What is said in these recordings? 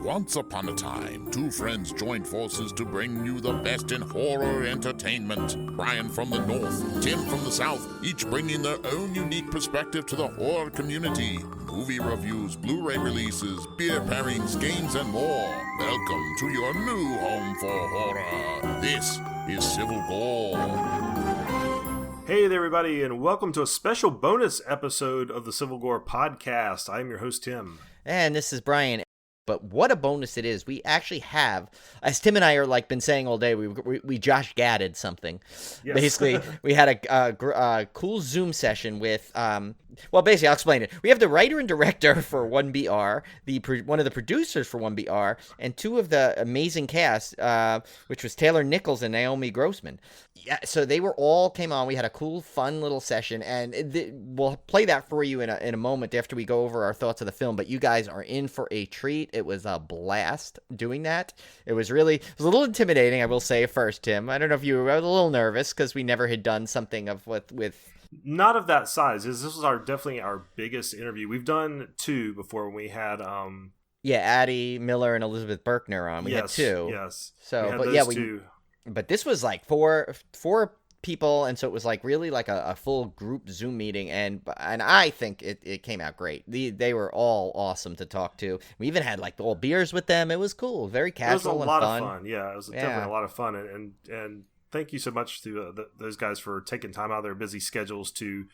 Once upon a time, two friends joined forces to bring you the best in horror entertainment. Brian from the north, Tim from the south, each bringing their own unique perspective to the horror community. Movie reviews, Blu-ray releases, beer pairings, games, and more. Welcome to your new home for horror. This is Civil Gore. Hey there, everybody, and welcome to a special bonus episode of the Civil Gore podcast. I'm your host, Tim. And this is Brian. But what a bonus it is. We actually have, as Tim and I are been saying all day, we Josh Gadded something. Yes. Basically, we had a cool Zoom session with, basically, I'll explain it. We have the writer and director for 1BR, one of the producers for 1BR, and two of the amazing cast, which was Taylor Nichols and Naomi Grossman. Yeah, so they came on. We had a cool, fun little session, and we'll play that for you in a moment after we go over our thoughts of the film. But you guys are in for a treat. It was a blast doing that. It was a little intimidating, I will say first, Tim. I don't know if you were a little nervous because we never had done something with not of that size. This was definitely our biggest interview. We've done two before when we had Addie Miller and Elizabeth Berkner on. We had two. Yes. So two. But this was like four people, and so it was really like a full group Zoom meeting, and I think it came out great. They were all awesome to talk to. We even had all beers with them. It was cool, very casual and fun. It was a lot of fun. Yeah, it was definitely a lot of fun, and thank you so much to those guys for taking time out of their busy schedules to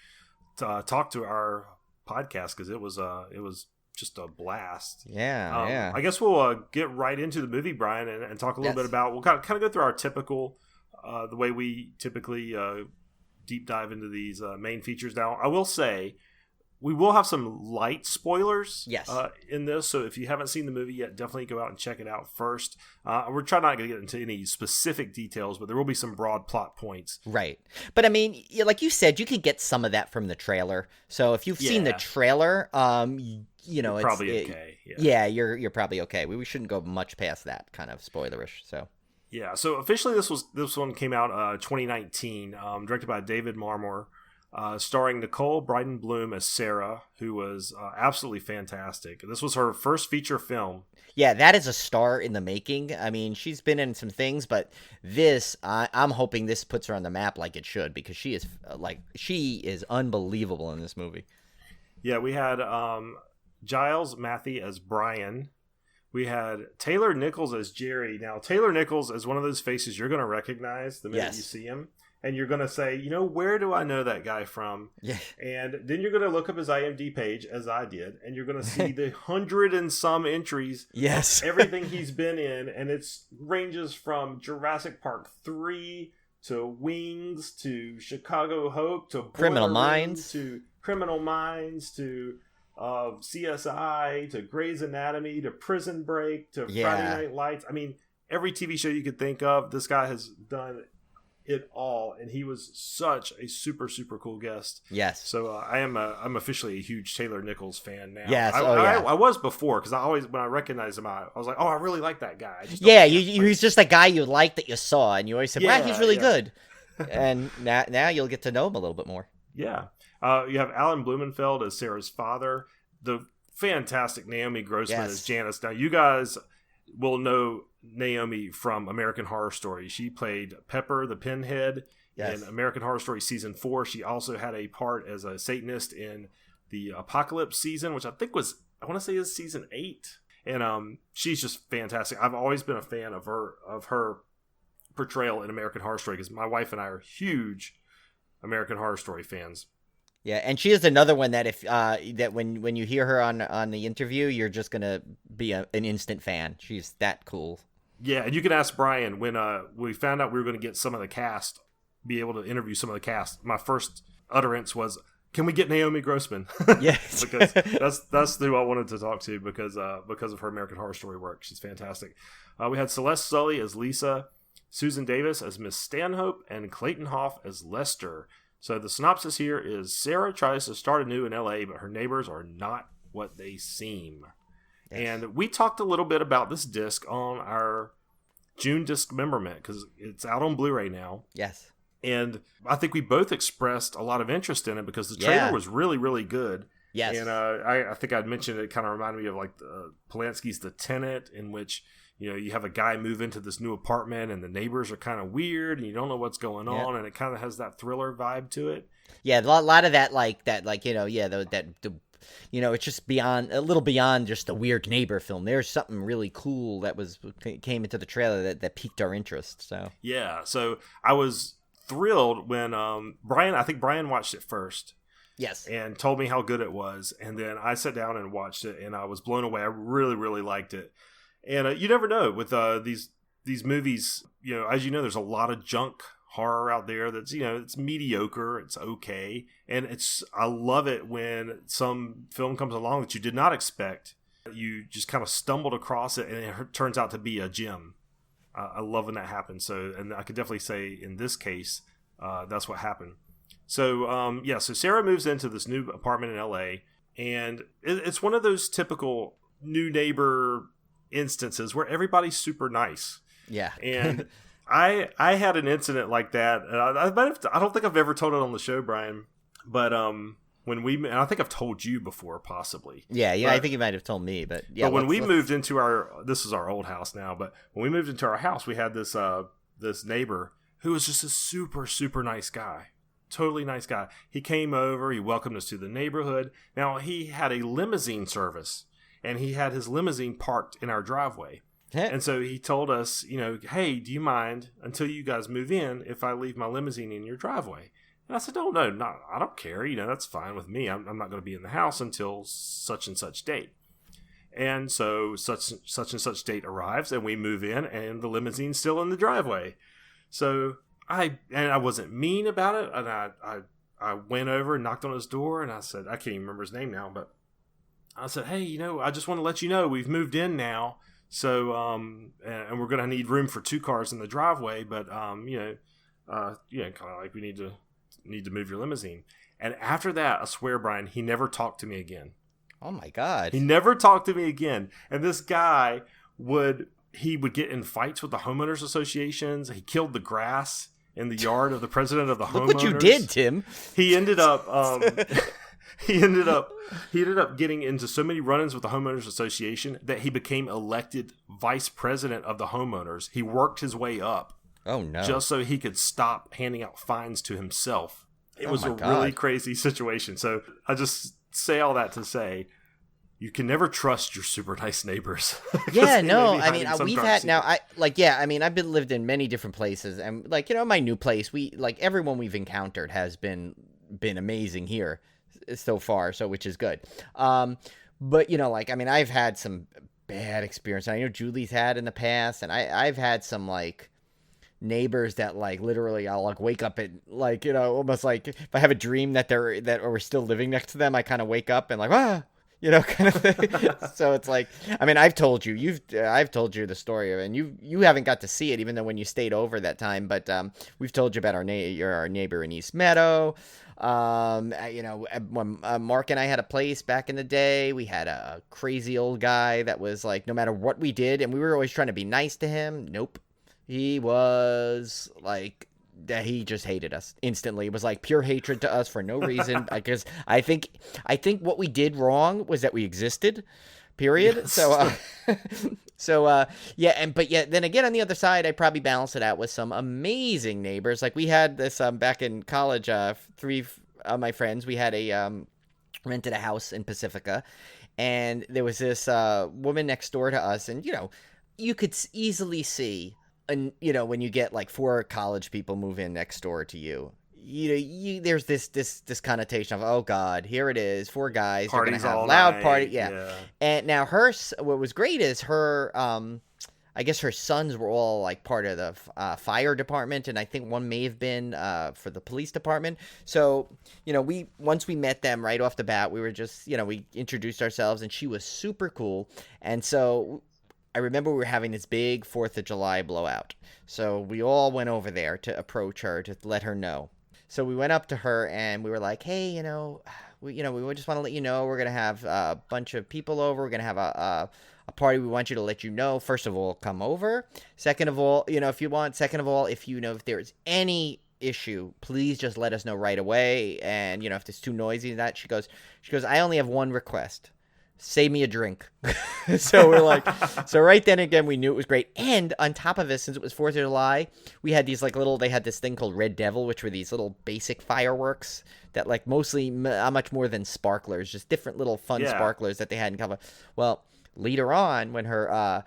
talk to our podcast, because it was just a blast. Yeah. I guess we'll get right into the movie, Brian, and talk a little bit about. We'll kind of go through our typical. The way we typically deep dive into these main features. Now, I will say we will have some light spoilers in this, so if you haven't seen the movie yet, definitely go out and check it out first. We're trying not to get into any specific details, but there will be some broad plot points. Right. But, I mean, like you said, you could get some of that from the trailer. So if you've seen the trailer, it's probably okay. Yeah, you're probably okay. We shouldn't go much past that kind of spoilerish, so... Yeah, so officially this one came out 2019, directed by David Marmor, starring Nicole Bryden Bloom as Sarah, who was absolutely fantastic. This was her first feature film. Yeah, that is a star in the making. I mean, she's been in some things, but this, I'm hoping this puts her on the map like it should, because she is unbelievable in this movie. Yeah, we had Giles Matthey as Brian. We had Taylor Nichols as Jerry. Now, Taylor Nichols is one of those faces you're going to recognize the minute you see him. And you're going to say, where do I know that guy from? Yeah. And then you're going to look up his IMDb page, as I did, and you're going to see the 100 and some entries of everything he's been in. And it ranges from Jurassic Park 3 to Wings to Chicago Hope to Criminal Minds to CSI to Grey's Anatomy to Prison Break to Friday Night Lights. I mean, every TV show you could think of, this guy has done it all, and he was such a super, super cool guest. Yes. So I'm officially a huge Taylor Nichols fan now. Yes. I was before, because when I recognized him, I was like, oh, I really like that guy. He's just a guy you liked that you saw, and you always said, wow, he's really good. And now you'll get to know him a little bit more. Yeah. You have Alan Blumenfeld as Sarah's father. The fantastic Naomi Grossman as Janice. Now, you guys will know Naomi from American Horror Story. She played Pepper the Pinhead in American Horror Story Season 4. She also had a part as a Satanist in the Apocalypse season, which I think I want to say is Season 8. And she's just fantastic. I've always been a fan of her portrayal in American Horror Story, because my wife and I are huge American Horror Story fans. Yeah, and she is another one that when you hear her on the interview, you're just gonna be an instant fan. She's that cool. Yeah, and you can ask Brian when we found out we were going to get some of the cast, be able to interview some of the cast. My first utterance was, "Can we get Naomi Grossman?" Yes, because that's who I wanted to talk to because of her American Horror Story work. She's fantastic. We had Celeste Sully as Lisa, Susan Davis as Miss Stanhope, and Clayton Hoff as Lester. So the synopsis here is: Sarah tries to start anew in LA, but her neighbors are not what they seem. Yes. And we talked a little bit about this disc on our June dismemberment, because it's out on Blu-ray now. Yes. And I think we both expressed a lot of interest in it because the trailer was really, really good. Yes. And I think I'd mentioned it kind of reminded me of like Polanski's The Tenant, in which you have a guy move into this new apartment and the neighbors are kind of weird and you don't know what's going on, and it kind of has that thriller vibe to it. Yeah, a lot of that, it's just a little beyond just a weird neighbor film. There's something really cool that came into the trailer that piqued our interest. So yeah, so I was thrilled when I think Brian watched it first. Yes. And told me how good it was, and then I sat down and watched it, and I was blown away. I really, really liked it. And you never know with these movies. As you know, there's a lot of junk horror out there that's it's mediocre, it's okay, and I love it when some film comes along that you did not expect. You just kind of stumbled across it, and it turns out to be a gem. I love when that happens. So, and I could definitely say in this case, that's what happened. So, so Sarah moves into this new apartment in LA, and it's one of those typical new neighbor instances where everybody's super nice. Yeah. And I had an incident like that. I don't think I've ever told it on the show, Brian, but and I think I've told you before, possibly. Yeah, I think you might have told me, but yeah. But when we moved into this is our old house now, but when we moved into our house, we had this neighbor who was just a super, super nice guy. Totally nice guy. He came over. He welcomed us to the neighborhood. Now, he had a limousine service, and he had his limousine parked in our driveway. And so he told us, hey, do you mind, until you guys move in, if I leave my limousine in your driveway? And I said, no, I don't care. That's fine with me. I'm not going to be in the house until such and such date. And so such and such date arrives, and we move in, and the limousine's still in the driveway. So I wasn't mean about it, and I went over and knocked on his door, and I said, I can't even remember his name now, but I said, hey, I just want to let you know we've moved in now, so and we're gonna need room for 2 cars in the driveway, but kind of like we need to move your limousine. And after that, I swear, Brian, he never talked to me again. Oh my God, he never talked to me again. And this guy would get in fights with the homeowners associations. He killed the grass in the yard of the president of the homeowners. Look what you did, Tim. He ended up he ended up getting into so many run-ins with the homeowners association that he became elected vice president of the homeowners. He worked his way up. Oh no. Just so he could stop handing out fines to himself. It was a really crazy situation. So I just say all that to say, you can never trust your super nice neighbors. Yeah, no, I mean, we've had now. I've lived in many different places, and my new place, everyone we've encountered has been amazing here so far, so which is good. But I've had some bad experience. I know Julie's had in the past, and I've had some neighbors that literally I'll wake up at almost if I have a dream that we're still living next to them, I kind of wake up and kind of thing. So it's I've told you the story of it, and you haven't got to see it, even though when you stayed over that time, but we've told you about our neighbor in East Meadow. When Mark and I had a place back in the day, we had a crazy old guy that was no matter what we did, and we were always trying to be nice to him. Nope. He was that he just hated us instantly. It was pure hatred to us for no reason. Because I think what we did wrong was that we existed, period. Yes. Then again, on the other side, I probably balanced it out with some amazing neighbors. We had this back in college. 3 of my friends, we had rented a house in Pacifica, and there was this woman next door to us, and you could easily see. And when you get 4 college people move in next door to you, there's this connotation of, oh God, here it is, 4 guys, they're gonna have loud party, yeah. And now what was great is her, I guess her sons were all part of the fire department, and I think one may have been for the police department. So once we met them right off the bat, we were just we introduced ourselves, and she was super cool, and so. I remember we were having this big 4th of July blowout. So we all went over there to approach her to let her know. So we went up to her and we were like, hey, we just want to let you know we're going to have a bunch of people over. We're going to have a party. We want you to let you know, first of all, come over. Second of all, if you want. Second of all, if if there's any issue, please just let us know right away. And, if it's too noisy and that, she goes, I only have one request. Save me a drink. So we're like, so right then again, we knew it was great. And on top of this, since it was 4th of July, we had these they had this thing called Red Devil, which were these little basic fireworks that mostly much more than sparklers, just different little fun sparklers that they had in cover. Well, later on, when her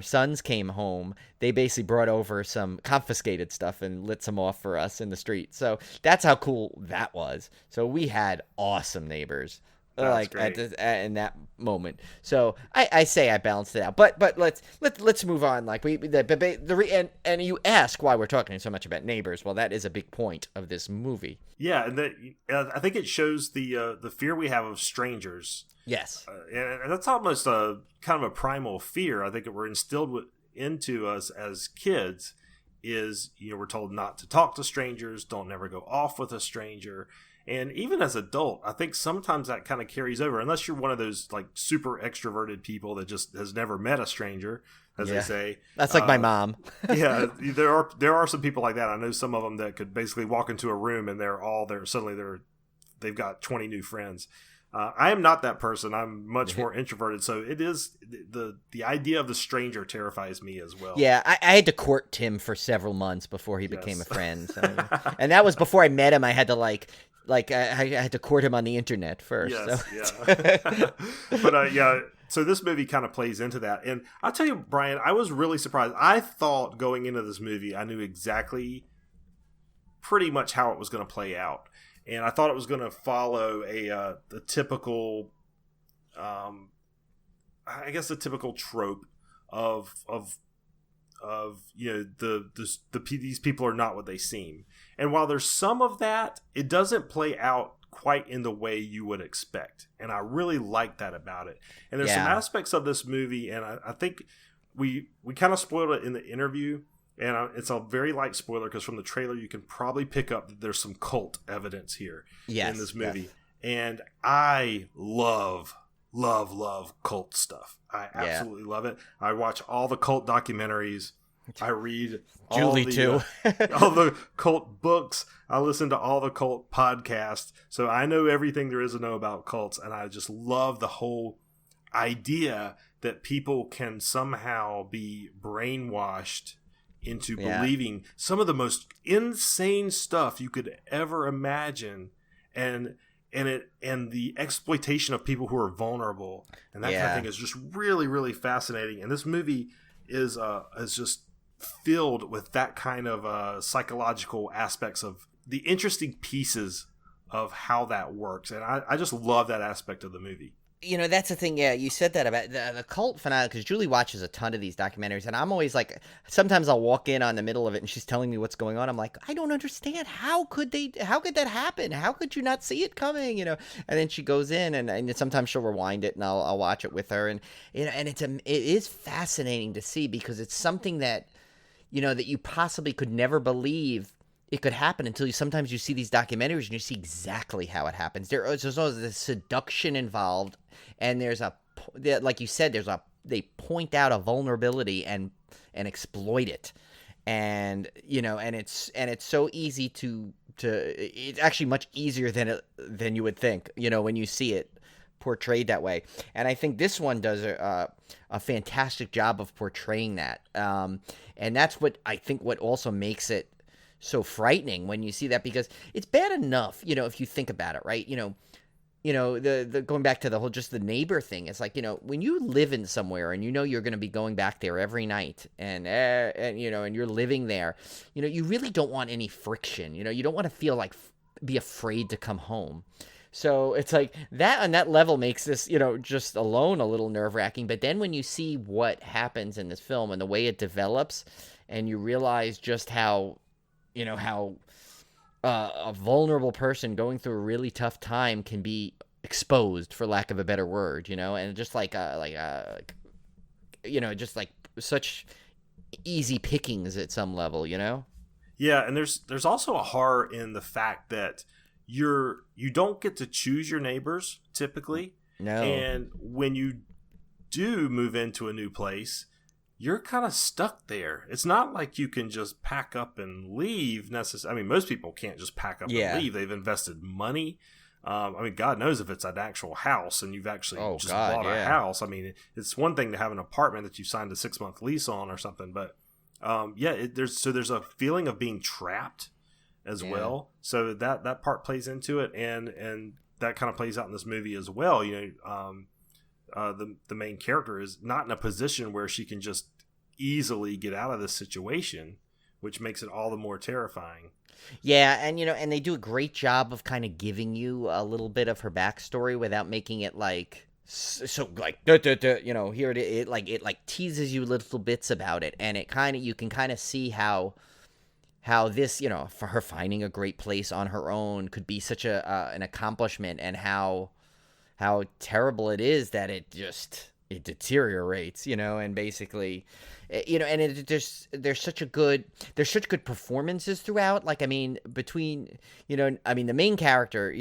sons came home, they basically brought over some confiscated stuff and lit some off for us in the street. So that's how cool that was. So we had awesome neighbors. That's in that moment. So I say I balanced it out, but let's move on. And you ask why we're talking so much about neighbors. Well, that is a big point of this movie. Yeah, and I think it shows the fear we have of strangers. Yes, and that's almost a kind of a primal fear. I think that we're instilled into us as kids. Is we're told not to talk to strangers, don't never go off with a stranger. And even as adult, I think sometimes that kind of carries over, unless you're one of those like super extroverted people that just has never met a stranger, as they say. That's like my mom. Yeah, there are some people like that. I know some of them that could basically walk into a room and they've got 20 new friends. I am not that person. I'm much more introverted. So it is the idea of the stranger terrifies me as well. Yeah, I had to court Tim for several months before he became a friend. So, and that was before I met him. I had to I had to court him on the internet first. Yes, so. yeah. But so this movie kind of plays into that. And I'll tell you, Brian, I was really surprised. I thought going into this movie, I knew exactly pretty much how it was going to play out. And I thought it was going to follow the typical, I guess the typical trope of these people are not what they seem. And while there's some of that, it doesn't play out quite in the way you would expect. And I really like that about it. And there's some aspects of this movie, and I think we kind of spoiled it in the interview. And it's a very light spoiler because from the trailer you can probably pick up that there's some cult evidence here in this movie. Yes. And I love cult stuff. I absolutely love it. I watch all the cult documentaries. I read all the cult books. I listen to all the cult podcasts. So I know everything there is to know about cults. And I just love the whole idea that people can somehow be brainwashed into believing some of the most insane stuff you could ever imagine, and the exploitation of people who are vulnerable and that kind of thing is just really, really fascinating. And this movie is just filled with that kind of psychological aspects of the interesting pieces of how that works, and I just love that aspect of the movie. That's the thing. Yeah, you said that about the cult phenomenon, because Julie watches a ton of these documentaries, and I'm always like, sometimes I'll walk in on the middle of it and she's telling me what's going on. I'm like, I don't understand. How could that happen? How could you not see it coming? And then she goes in and sometimes she'll rewind it and I'll watch it with her. And, and it is fascinating to see, because it's something that, that you possibly could never believe it could happen until sometimes you see these documentaries and you see exactly how it happens. There's always the seduction involved, and like you said, they point out a vulnerability and exploit it, and and it's so easy to it's actually much easier than you would think, when you see it portrayed that way. And I think this one does a fantastic job of portraying that, and that's what I think what also makes it so frightening when you see that, because it's bad enough, if you think about it, right? The going back to the whole just the neighbor thing, it's like, when you live in somewhere and you're going to be going back there every night, and you're living there, you really don't want any friction. You don't want to feel like be afraid to come home. So it's like that on that level makes this, just alone a little nerve-wracking. But then when you see what happens in this film and the way it develops, and you realize just how a vulnerable person going through a really tough time can be exposed, for lack of a better word, and just just like such easy pickings at some level, Yeah, and there's also a horror in the fact that you don't get to choose your neighbors typically. No. And when you do move into a new place, you're kind of stuck there. It's not like you can just pack up and leave necessarily. I mean, most people can't just pack up and leave. They've invested money. I mean, God knows if it's an actual house and you've actually bought a house. I mean, it's one thing to have an apartment that you signed a 6-month lease on or something, but there's a feeling of being trapped as well. So that part plays into it, and that kind of plays out in this movie as well. You know, the main character is not in a position where she can just easily get out of this situation, which makes it all the more terrifying. Yeah, and and they do a great job of kind of giving you a little bit of her backstory without making it like so like here it teases you little bits about it, and you can kind of see how this, for her finding a great place on her own could be such an accomplishment, and how terrible it is that it deteriorates, and basically, and there's such good performances throughout. Like, I mean, between, the main character,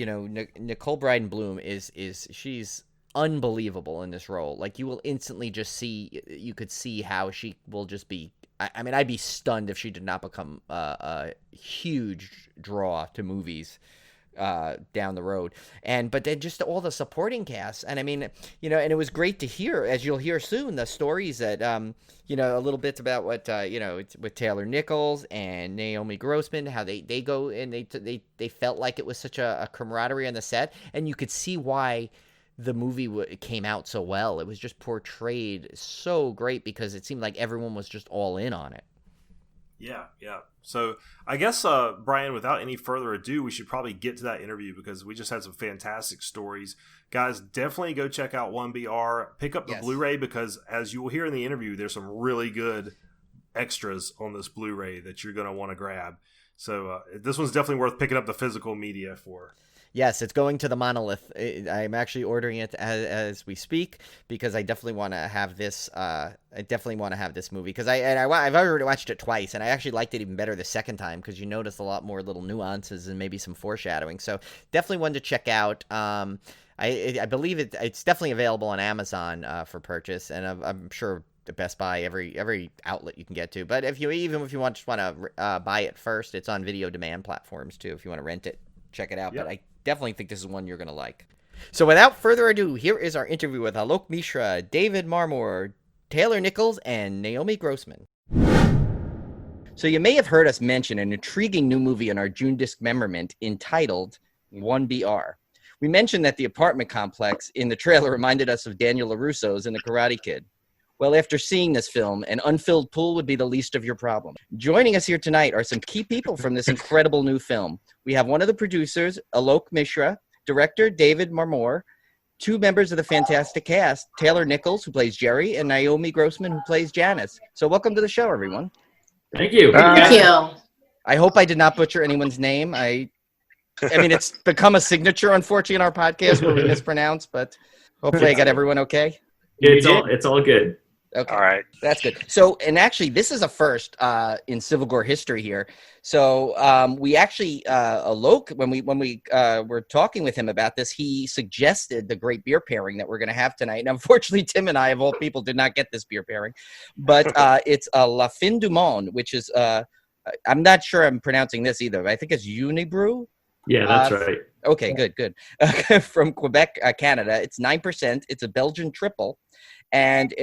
Nicole Bryden Bloom she's unbelievable in this role. Like, you will instantly you could see how she will just be, I mean, I'd be stunned if she did not become a huge draw to movies down the road. But then just all the supporting cast, and I mean, and it was great to hear, as you'll hear soon, the stories that a little bit about what with Taylor Nichols and Naomi Grossman, how they go and they felt like it was such a camaraderie on the set, and you could see why the movie came out so well. It was just portrayed so great because it seemed like everyone was just all in on it. Yeah. So I guess, Brian, without any further ado, we should probably get to that interview because we just had some fantastic stories. Guys, definitely go check out 1BR. Pick up the Blu-ray because, as you will hear in the interview, there's some really good extras on this Blu-ray that you're going to want to grab. So this one's definitely worth picking up the physical media for. Yes, it's going to the Monolith. I'm actually ordering it as we speak because I definitely want to have this. I definitely want to have this movie because I've already watched it twice, and I actually liked it even better the second time because you notice a lot more little nuances and maybe some foreshadowing. So definitely one to check out. I believe it's definitely available on Amazon for purchase, and I'm sure the Best Buy, every outlet you can get to. But if you just want to buy it first, it's on video demand platforms too. If you want to rent it, check it out. Yep. But I definitely think this is one you're going to like. So without further ado, here is our interview with Alok Mishra, David Marmor, Taylor Nichols, and Naomi Grossman. So you may have heard us mention an intriguing new movie in our June Disc Memorament entitled 1BR. We mentioned that the apartment complex in the trailer reminded us of Daniel LaRusso's in The Karate Kid. Well, after seeing this film, an unfilled pool would be the least of your problems. Joining us here tonight are some key people from this incredible new film. We have one of the producers, Alok Mishra, director David Marmor, two members of the fantastic cast, Taylor Nichols, who plays Jerry, and Naomi Grossman, who plays Janice. So welcome to the show, everyone. Thank you. Thank you. I hope I did not butcher anyone's name. I mean, it's become a signature, unfortunately, in our podcast where we mispronounce, but hopefully I got everyone okay. It's all good. Okay. All right. That's good. So, and actually, this is a first in Civil Gore history here. So, we actually, Alok, when we were talking with him about this, he suggested the great beer pairing that we're going to have tonight. And unfortunately, Tim and I, of all people, did not get this beer pairing. But it's a La Fin du Monde, which is, I'm not sure I'm pronouncing this either, but I think it's Unibrew. Yeah, that's right. Okay, good. From Quebec, Canada. It's 9%. It's a Belgian triple. And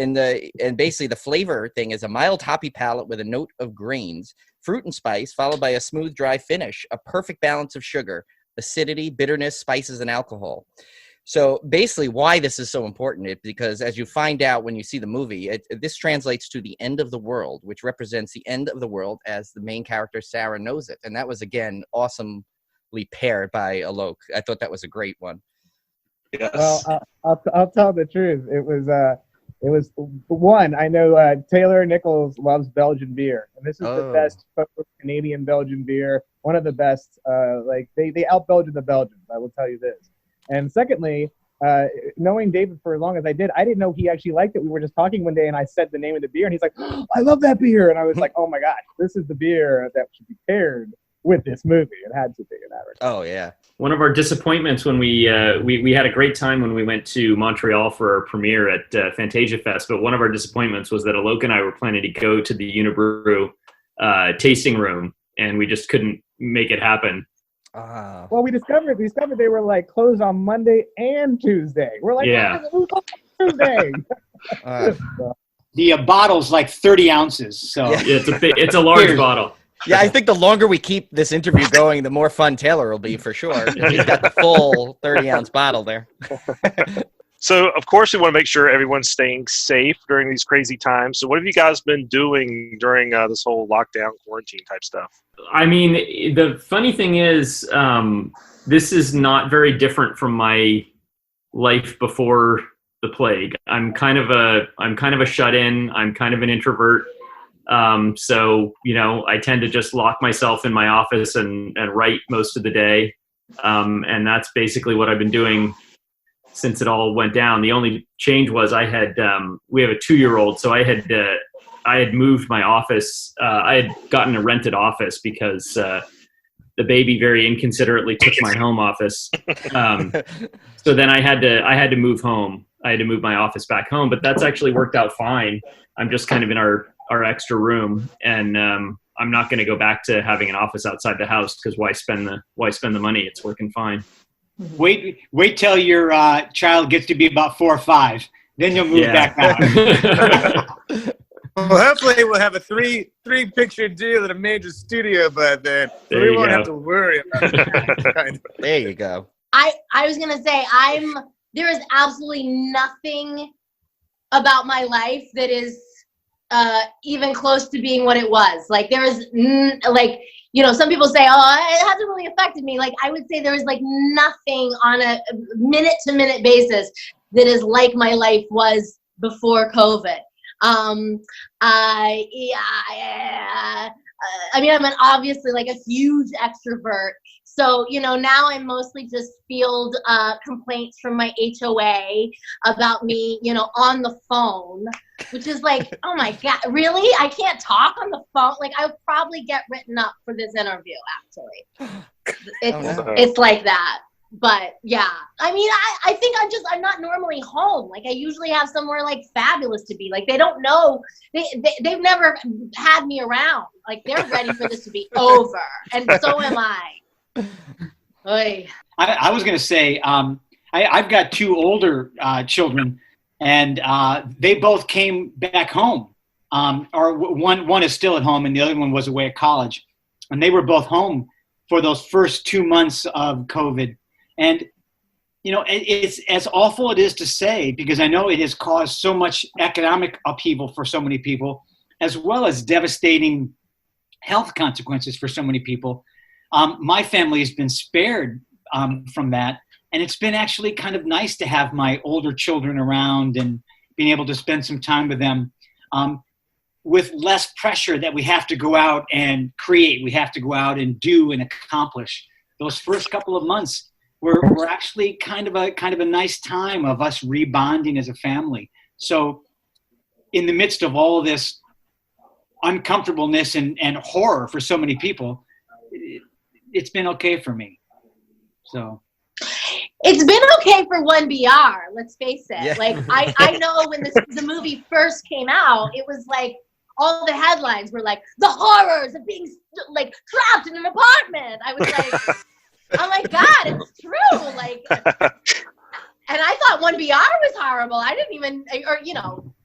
basically the flavor thing is a mild hoppy palate with a note of grains, fruit and spice, followed by a smooth, dry finish, a perfect balance of sugar, acidity, bitterness, spices, and alcohol. So basically why this is so important is because as you find out when you see the movie, this translates to the end of the world, which represents the end of the world as the main character, Sarah, knows it. And that was, again, awesomely paired by Alok. I thought that was a great one. Yes. Well, I'll tell the truth. It was one. I know Taylor Nichols loves Belgian beer, and this is the best Canadian Belgian beer. One of the best. They out-Belgian the Belgians. I will tell you this. And secondly, knowing David for as long as I didn't know he actually liked it. We were just talking one day, and I said the name of the beer, and he's like, oh, "I love that beer," and I was like, "Oh my gosh, this is the beer that should be paired with this movie." It had to be in that regard. Oh yeah. one of our disappointments when we had a great time when we went to Montreal for our premiere at Fantasia Fest, but one of our disappointments was that Alok and I were planning to go to the Unibrew tasting room, and we just couldn't make it happen. Well, we discovered they were like closed on Monday and Tuesday. We're like, yeah, Tuesday. The bottle's like 30 ounces, so yeah, it's a large bottle. Yeah, I think the longer we keep this interview going, the more fun Taylor will be for sure. He's got the full 30-ounce bottle there. So, of course, we want to make sure everyone's staying safe during these crazy times. So what have you guys been doing during this whole lockdown, quarantine type stuff? I mean, the funny thing is, this is not very different from my life before the plague. I'm kind of a shut-in. I'm kind of an introvert. So, I tend to just lock myself in my office and write most of the day. And that's basically what I've been doing since it all went down. The only change was we have a 2-year-old. So I had moved my office. I had gotten a rented office because, the baby very inconsiderately took my home office. So then I had to move home. I had to move my office back home, but that's actually worked out fine. I'm just kind of in our extra room, and I'm not going to go back to having an office outside the house because why spend the money? It's working fine. Wait till your child gets to be about 4 or 5, then you'll move back out. Well, hopefully we'll have a three picture deal at a major studio by then. So we won't have to worry about that. There you go. I was gonna say there is absolutely nothing about my life that is even close to being what it was. Like there is some people say, oh, it hasn't really affected me. Like I would say there is like nothing on a minute to minute basis that is like my life was before COVID. I'm obviously like a huge extrovert. So, now I mostly just field complaints from my HOA about me, on the phone, which is like, oh my God, really? I can't talk on the phone? Like, I would probably get written up for this interview, actually. It's like that. But yeah, I think I'm not normally home. Like I usually have somewhere like fabulous to be. Like they don't know, they've never had me around. Like they're ready for this to be over. And so am I. Oy. I was going to say, I've got 2 older children, and they both came back home. Or one is still at home, and the other one was away at college. And they were both home for those first 2 months of COVID. And, it's as awful it is to say, because I know it has caused so much economic upheaval for so many people, as well as devastating health consequences for so many people. My family has been spared from that. And it's been actually kind of nice to have my older children around and being able to spend some time with them with less pressure that we have to go out and create. We have to go out and do and accomplish. Those first couple of months were actually kind of a nice time of us rebonding as a family. So in the midst of all of this uncomfortableness and horror for so many people, it's been okay for me. So it's been okay for 1BR, let's face it. Yeah. Like I know when the movie first came out, it was like all the headlines were like the horrors of being like trapped in an apartment. I was like, oh my God, it's true. Like, and I thought 1BR was horrible. I didn't even,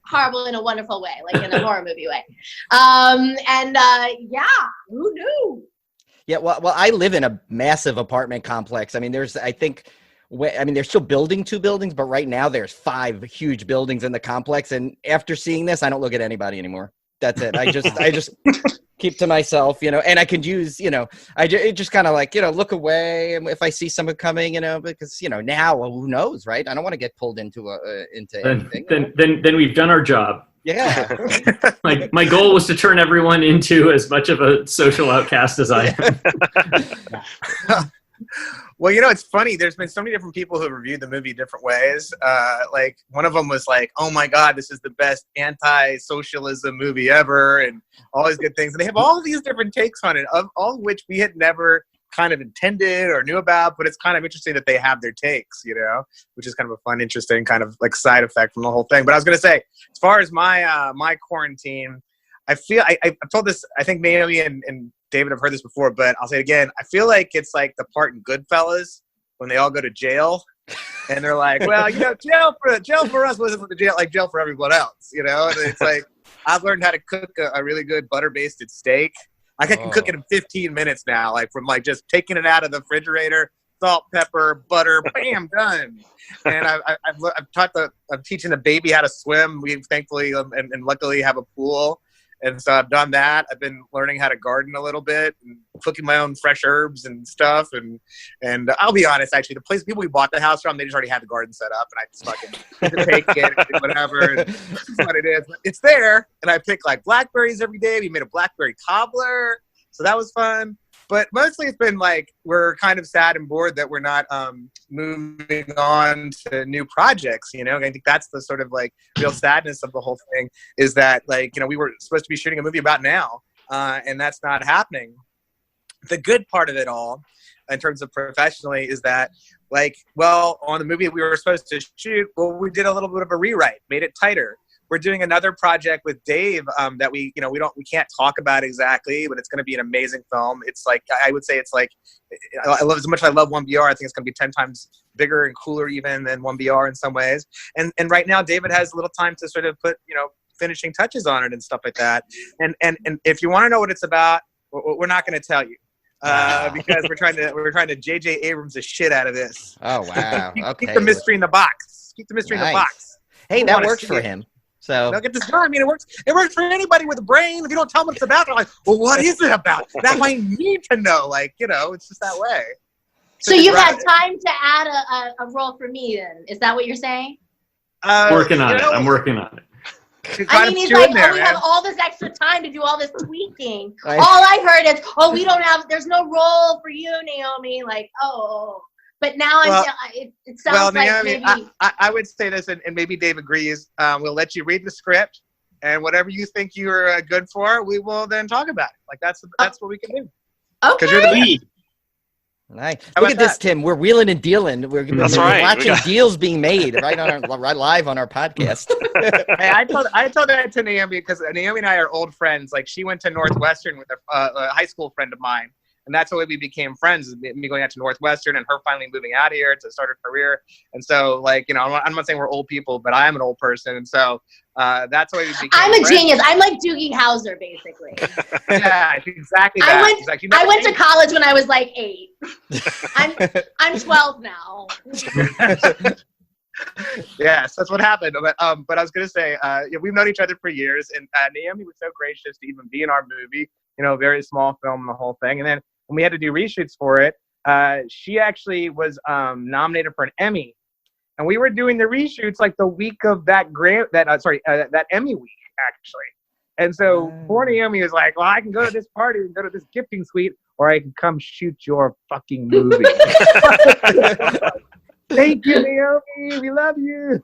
horrible in a wonderful way, like in a horror movie way. Yeah, who knew? Yeah, well, I live in a massive apartment complex. I mean, they're still building 2 buildings, but right now there's 5 huge buildings in the complex. And after seeing this, I don't look at anybody anymore. That's it. I just keep to myself, and I could use, I just kind of like, look away if I see someone coming, because, now who knows, right? I don't want to get pulled into anything. Then we've done our job. Yeah. My goal was to turn everyone into as much of a social outcast as I am. Well, it's funny. There's been so many different people who have reviewed the movie different ways. Like one of them was like, oh my God, this is the best anti-socialism movie ever and all these good things. And they have all these different takes on it, all of which we had never kind of intended or knew about, but it's kind of interesting that they have their takes, which is kind of a fun, interesting kind of like side effect from the whole thing. But I was going to say, as far as my my quarantine, I feel I've told this, I think Naomi and David have heard this before, but I'll say it again. I feel like it's like the part in Goodfellas when they all go to jail and they're like, well, jail for us wasn't jail for everyone else, and it's like, I've learned how to cook a really good butter-basted steak. Like I can cook it in 15 minutes now, like from like just taking it out of the refrigerator, salt, pepper, butter, bam, done. And I'm teaching the baby how to swim. We thankfully and luckily have a pool. And so I've done that. I've been learning how to garden a little bit and cooking my own fresh herbs and stuff. And I'll be honest, actually, the people we bought the house from, they just already had the garden set up, and I just fucking take it and whatever. And this is what it is. It's there, and I pick like blackberries every day. We made a blackberry cobbler, so that was fun. But mostly it's been like we're kind of sad and bored that we're not moving on to new projects, I think that's the sort of like real sadness of the whole thing is that like, we were supposed to be shooting a movie about now and that's not happening. The good part of it all in terms of professionally is that like, well, on the movie we were supposed to shoot, we did a little bit of a rewrite, made it tighter. We're doing another project with Dave that we can't talk about exactly, but it's going to be an amazing film. It's like, I would say it's like, I love as much as I love 1BR, I think it's going to be 10 times bigger and cooler even than 1BR in some ways. And right now David has a little time to sort of put, finishing touches on it and stuff like that. And if you want to know what it's about, we're not going to tell you. Because we're trying to J.J. Abrams the shit out of this. Oh, wow. Okay. Keep the mystery in the box. Keep the mystery in the box. Hey, that works for him. So they'll get this done. I mean, it works. It works for anybody with a brain. If you don't tell them what it's about, they're like, "Well, what is it about?" Now I need to know. Like, it's just that way. So you've had time to add a role for me, then? Is that what you're saying? Working on it. I'm working on it. I mean, he's like, we have all this extra time to do all this tweaking. All I heard is, there's no role for you, Naomi. Like, But now it sounds like Naomi, maybe... I would say this, and maybe Dave agrees. We'll let you read the script, and whatever you think you're good for, we will then talk about it. Like that's what we can do. Okay. Because you're the lead. Nice. Look at this, Tim. We're wheeling and dealing. We're watching deals being made right live on our podcast. Hey, I told that to Naomi because Naomi and I are old friends. Like she went to Northwestern with a high school friend of mine. And that's the way we became friends, me going out to Northwestern and her finally moving out here to start her career. And so, like, I'm not saying we're old people, but I am an old person. And so that's the way we became friends. Genius. I'm like Doogie Howser, basically. Yeah, exactly that. I went to college when I was like 8. I'm 12 now. Yes, that's what happened. But I was going to say, we've known each other for years. And Naomi was so gracious to even be in our movie. Very small film, the whole thing. And then when we had to do reshoots for it, she actually was nominated for an Emmy, and we were doing the reshoots like the week of that Emmy week actually. And so poor Naomi was like, "Well, I can go to this party and go to this gifting suite, or I can come shoot your fucking movie." Thank you, Naomi. We love you.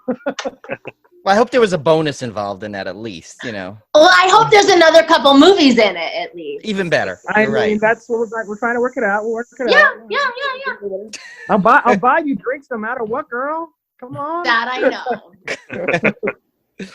Well, I hope there was a bonus involved in that at least, Well, I hope there's another couple movies in it at least. Even better. I mean, that's what we're trying to work it out. We'll work it out. Yeah. I'll buy you drinks no matter what, girl. Come on. That I know.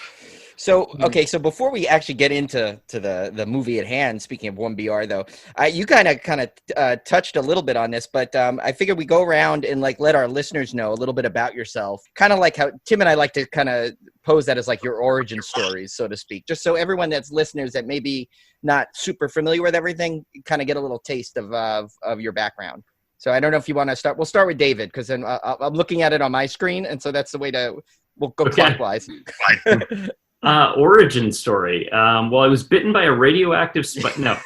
So, okay, so before we actually get into the movie at hand, speaking of 1BR, though, you kind of touched a little bit on this, but I figured we go around and like let our listeners know a little bit about yourself, kind of like how Tim and I like to kind of pose that as like your origin stories, so to speak, just so everyone that's listeners that maybe not super familiar with everything kind of get a little taste of your background. So I don't know if you want to start. We'll start with David because then I'm looking at it on my screen, and so that's the way we'll go clockwise. Origin story. Well, I was bitten by a radioactive no.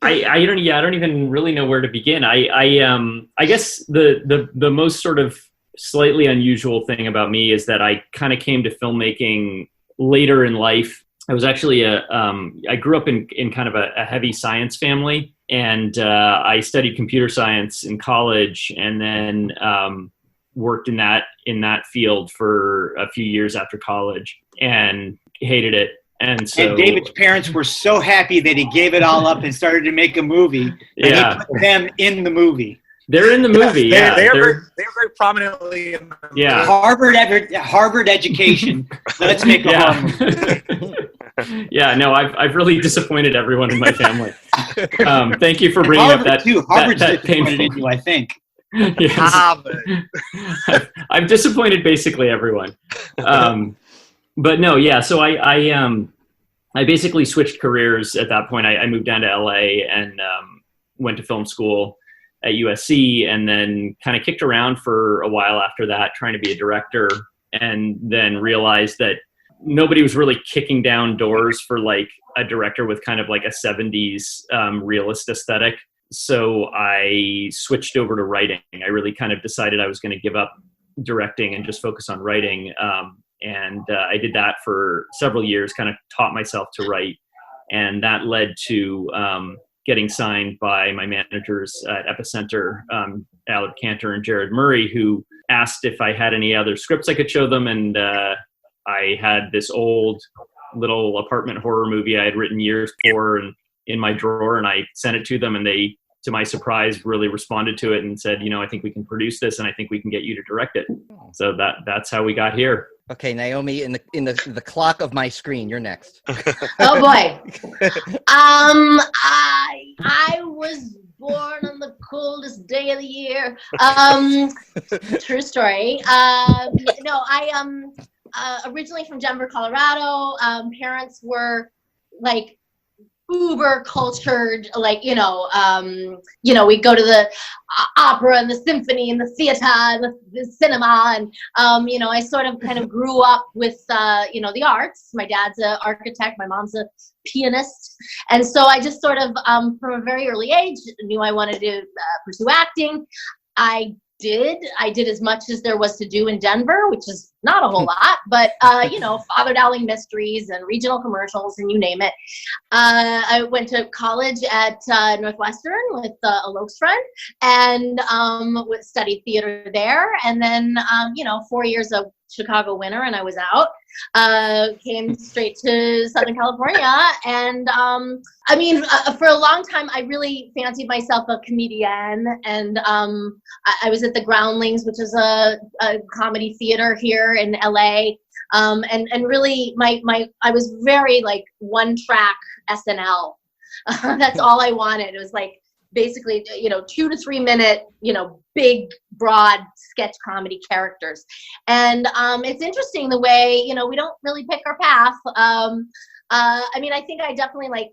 I don't even really know where to begin. I guess the most sort of slightly unusual thing about me is that I kind of came to filmmaking later in life. I was actually I grew up in kind of a heavy science family, and I studied computer science in college, and then worked in that field for a few years after college and hated it. And so David's parents were so happy that he gave it all up and started to make a movie. Yeah. He put them in the movie. They're in the movie. They're very prominently in the movie. Yeah. Harvard education. Let's make a horror movie. Yeah, no, I've really disappointed everyone in my family. Thank you for bringing Harvard up that. too. Harvard's that disappointed in you, I think. Yes. I've disappointed basically everyone. But no, yeah. So I basically switched careers at that point. I moved down to LA and went to film school at USC, and then kind of kicked around for a while after that, trying to be a director, and then realized that nobody was really kicking down doors for like a director with kind of like a 70s realist aesthetic. So I switched over to writing. I really kind of decided I was going to give up directing and just focus on writing. And I did that for several years, kind of taught myself to write. And that led to getting signed by my managers at Epicenter, Alok Cantor and Jared Murray, who asked if I had any other scripts I could show them. And I had this old little apartment horror movie I had written years before and in my drawer, and I sent it to them, and they, to my surprise, really responded to it and said, I think we can produce this, and I think we can get you to direct it. So that's how we got here. Okay, Naomi, in the clock of my screen, you're next. Oh boy. I was born on the coldest day of the year. True story. No, I originally from Denver, Colorado. Parents were like uber cultured, like we go to the opera and the symphony and the theater and the cinema, and I sort of kind of grew up with the arts. My dad's an architect, my mom's a pianist, and so I just sort of from a very early age knew I wanted to pursue acting. I did as much as there was to do in Denver, which is not a whole lot, but, Father Dowling Mysteries and regional commercials and you name it. I went to college at Northwestern with Alok's friend and studied theater there. And then, 4 years of Chicago winter and I was out. Came straight to Southern California, and for a long time I really fancied myself a comedian, and I was at the Groundlings, which is a comedy theater here in LA, and really I was very like one track SNL. That's all I wanted. It was like basically 2 to 3 minute big broad sketch comedy characters, and it's interesting the way we don't really pick our path. I think I definitely like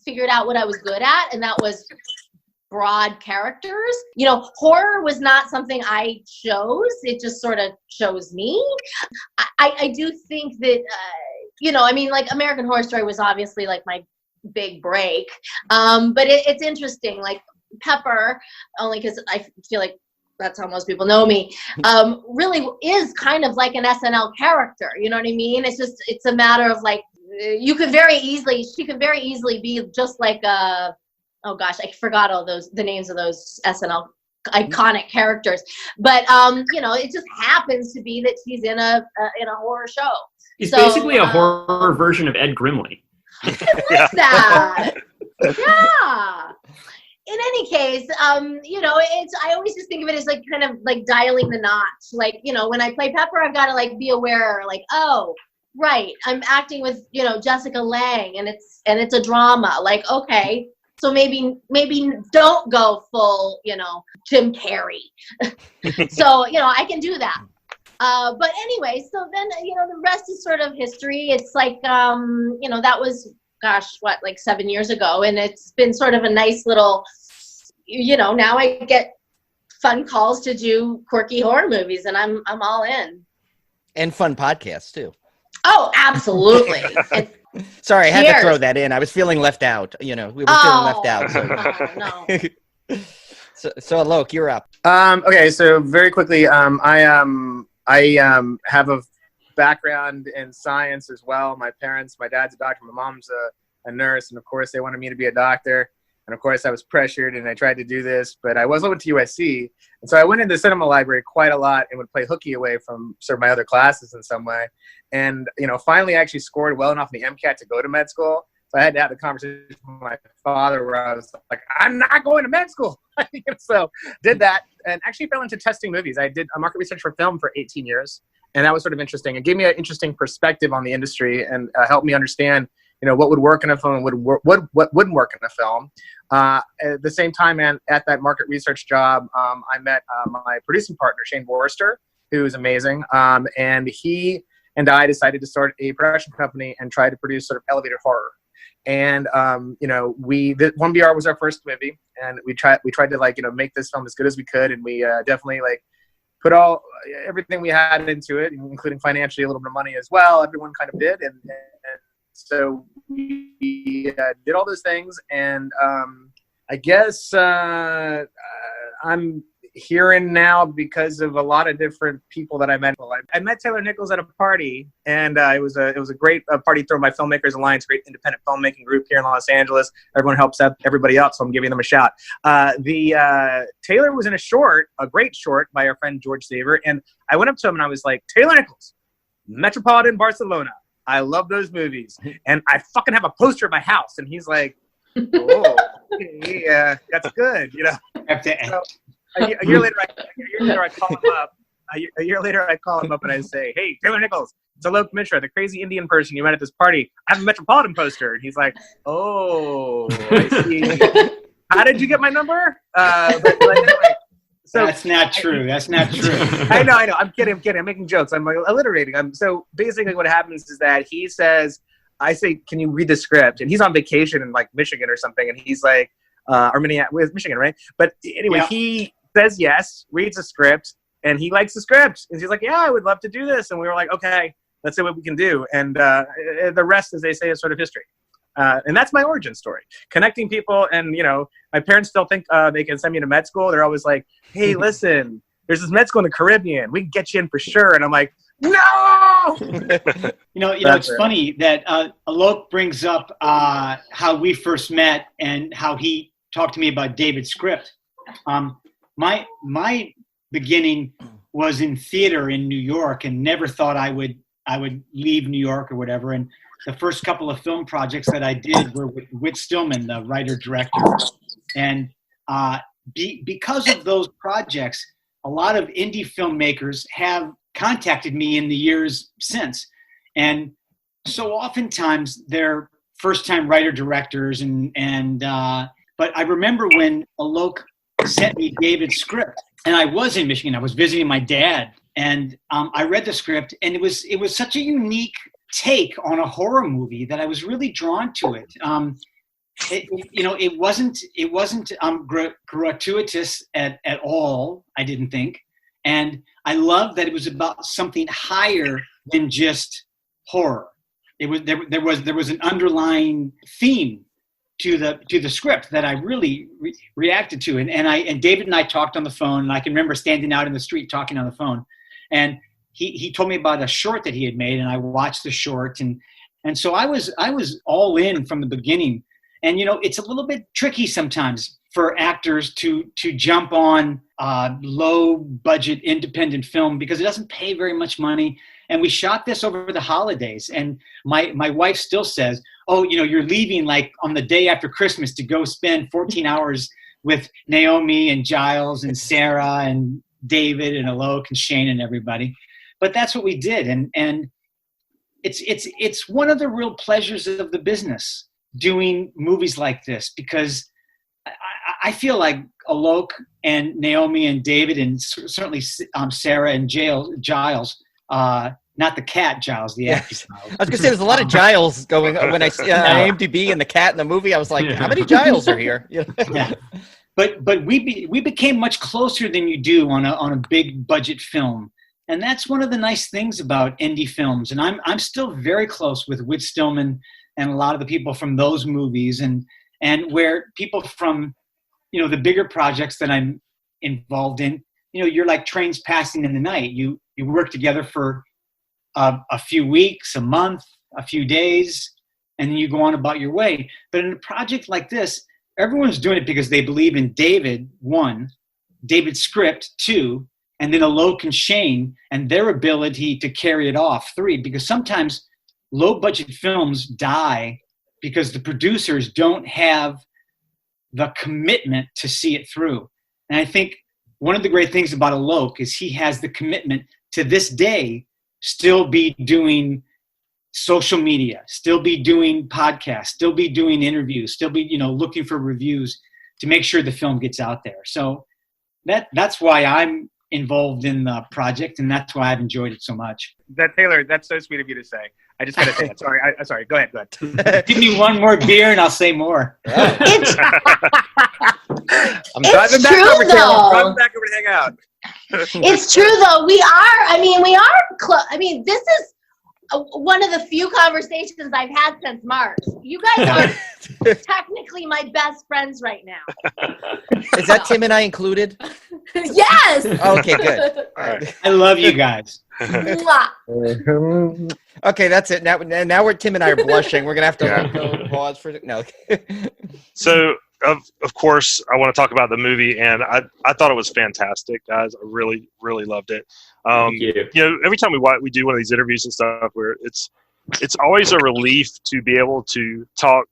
figured out what I was good at, and that was broad characters. Horror was not something I chose, it just sort of chose me. I do think that like American Horror Story was obviously like my big break, but it's interesting, like Pepper, only because I feel like that's how most people know me, really is kind of like an SNL character, you know what I mean? It's a matter of like, she could very easily be just like oh gosh, I forgot the names of those SNL iconic characters, but it just happens to be that she's in a horror show. He's basically a horror version of Ed Grimley. I like that. Yeah. In any case, I always just think of it as like kind of like dialing the notch. Like, when I play Pepper, I've got to like be aware, like, oh, right, I'm acting with, Jessica Lange, and it's a drama. Like, okay, so maybe don't go full, Jim Carrey. So, I can do that. But anyway, so then, the rest is sort of history. It's like, that was, like 7 years ago. And it's been sort of a nice little, now I get fun calls to do quirky horror movies, and I'm all in. And fun podcasts too. Oh, absolutely. And sorry, I had to throw that in. I was feeling left out. We were feeling left out. So. So Alok, you're up. Okay, so very quickly, I have a background in science as well. My dad's a doctor, my mom's a nurse, and of course they wanted me to be a doctor. And of course, I was pressured, and I tried to do this, but I went to USC, and so I went into the cinema library quite a lot and would play hooky away from sort of my other classes in some way. And finally, I actually scored well enough in the MCAT to go to med school. So I had to have a conversation with my father where I was like, I'm not going to med school. So did that and actually fell into testing movies. I did market research for film for 18 years. And that was sort of interesting. It gave me an interesting perspective on the industry and helped me understand, what would work in a film and what wouldn't work in a film. At the same time, and at that market research job, I met my producing partner, Shane Worcester, who is amazing. And he and I decided to start a production company and try to produce sort of elevated horror. And the 1BR was our first movie, and we tried to make this film as good as we could, and we definitely put everything we had into it, including financially a little bit of money as well. Everyone kind of did, and so we did all those things, and I guess I'm hearing now because of a lot of different people that I met. I met Taylor Nichols at a party, and it was a great party thrown by Filmmakers Alliance, great independent filmmaking group here in Los Angeles. Everyone helps out everybody else, so I'm giving them a shout. Taylor was in a great short by our friend George Saver, and I went up to him and I was like, Taylor Nichols, Metropolitan Barcelona. I love those movies, and I fucking have a poster at my house. And he's like, oh, yeah, that's good, So, a year later, I call him up. A year later, I call him up and I say, "Hey, Taylor Nichols, it's Alok Mishra, the crazy Indian person you met at this party. I have a Metropolitan poster." And he's like, "Oh, I see. How did you get my number?" Anyway, so that's not true. That's not true. I know. I'm kidding. I'm making jokes. I'm alliterating. So basically, what happens is that he says, "I say, can you read the script?" And he's on vacation in Michigan or something, and he's like, or Minneapolis, Michigan, right? But anyway, He says yes, reads the script, and he likes the script. And he's like, yeah, I would love to do this. And we were like, okay, let's see what we can do. And the rest, as they say, is sort of history. And that's my origin story. Connecting people. And, my parents still think they can send me to med school. They're always like, hey, listen, there's this med school in the Caribbean. We can get you in for sure. And I'm like, no! It's funny that Alok brings up how we first met and how he talked to me about David's script. My beginning was in theater in New York, and never thought I would leave New York or whatever. And the first couple of film projects that I did were with Whit Stillman, the writer-director. And because of those projects, a lot of indie filmmakers have contacted me in the years since. And so oftentimes they're first-time writer-directors. But I remember when Alok sent me David's script, and I was in Michigan. I was visiting my dad, and I read the script, and it was such a unique take on a horror movie that I was really drawn to it. It wasn't gratuitous at all, I didn't think, and I loved that it was about something higher than just horror. There was an underlying theme to the script that I really reacted to, and David and I talked on the phone, and I can remember standing out in the street talking on the phone, and he told me about a short that he had made, and I watched the short, and so I was all in from the beginning. And it's a little bit tricky sometimes for actors to jump on low budget independent film because it doesn't pay very much money. And we shot this over the holidays, and my wife still says, "Oh, you're leaving on the day after Christmas to go spend 14 hours with Naomi and Giles and Sarah and David and Alok and Shane and everybody." But that's what we did, and it's one of the real pleasures of the business, doing movies like this, because I feel like Alok and Naomi and David and certainly Sarah and Giles. Not the cat Giles, the actor. I was gonna say there's a lot of Giles going when I see IMDb and the cat in the movie. I was like, how many Giles are here? Yeah. But we became much closer than you do on a big budget film, and that's one of the nice things about indie films. And I'm still very close with Whit Stillman and a lot of the people from those movies, and where people from the bigger projects that I'm involved in, you're like trains passing in the night. You work together for a few weeks, a month, a few days, and then you go on about your way. But in a project like this, everyone's doing it because they believe in David, 1, David's script, 2, and then Alok and Shane and their ability to carry it off, 3, because sometimes low-budget films die because the producers don't have the commitment to see it through. And I think one of the great things about Alok is he has the commitment to this day still be doing social media, still be doing podcasts, still be doing interviews, still be, looking for reviews to make sure the film gets out there. So that's why I'm involved in the project, and that's why I've enjoyed it so much. Taylor, that's so sweet of you to say. I just got to say that. Sorry. Sorry. Go ahead. Give me one more beer and I'll say more. It's I'm driving back true, over, Taylor. though. I'm driving back over to hang out. It's true, though. We are close. I mean, this is one of the few conversations I've had since March. You guys are technically my best friends right now. Is that Tim and I included? Yes. Okay, good. All right. I love you guys. Mwah. Okay, that's it. Now we're Tim and I are blushing. We're gonna have to go pause for no. So of course I want to talk about the movie, and I thought it was fantastic, guys. I really loved it. Thank you. Every time we do one of these interviews and stuff, where it's always a relief to be able to talk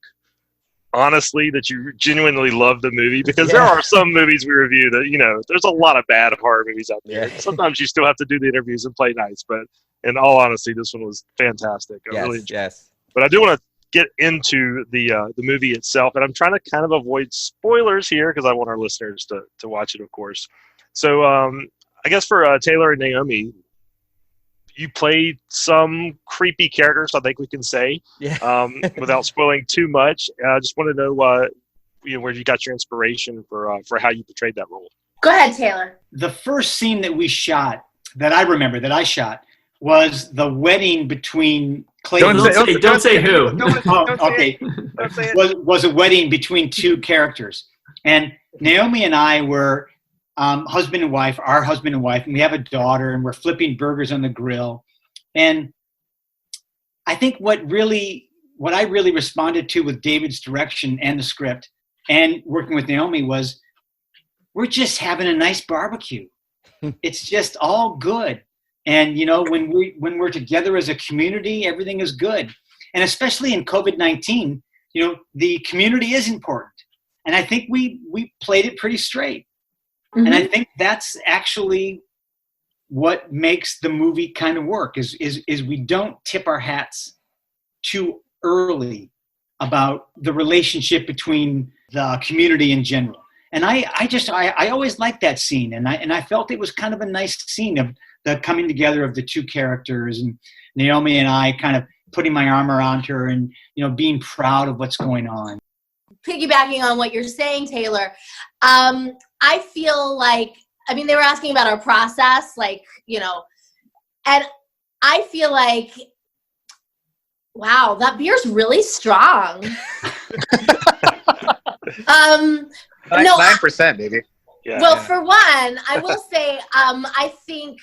honestly that you genuinely love the movie, because there are some movies we review that there's a lot of bad horror movies out there. Yeah. Sometimes you still have to do the interviews and play nice, but in all honesty, this one was fantastic. I really enjoyed it. But I do want to get into the movie itself, and I'm trying to kind of avoid spoilers here because I want our listeners to watch it, of course. So I guess for Taylor and Naomi, you played some creepy characters, I think we can say, without spoiling too much. I just want to know where you got your inspiration for how you portrayed that role. Go ahead, Taylor. The first scene that we shot, that I remember that I shot, was the wedding between Clayton. Don't say who. Okay. Was a wedding between 2 characters, and Naomi and I were husband and wife, and we have a daughter, and we're flipping burgers on the grill. And I think what I really responded to with David's direction and the script and working with Naomi was, we're just having a nice barbecue. It's just all good. And, when we're together as a community, everything is good. And especially in COVID-19, the community is important. And I think we played it pretty straight. Mm-hmm. And I think that's actually what makes the movie kind of work is we don't tip our hats too early about the relationship between the community in general. And I always liked that scene, and I felt it was kind of a nice scene of the coming together of the 2 characters, and Naomi and I kind of putting my arm around her and being proud of what's going on. Piggybacking on what you're saying, Taylor, I feel like, they were asking about our process, and I feel like, wow, that beer's really strong. 9%, baby. Yeah. Well, for one, I will say, I think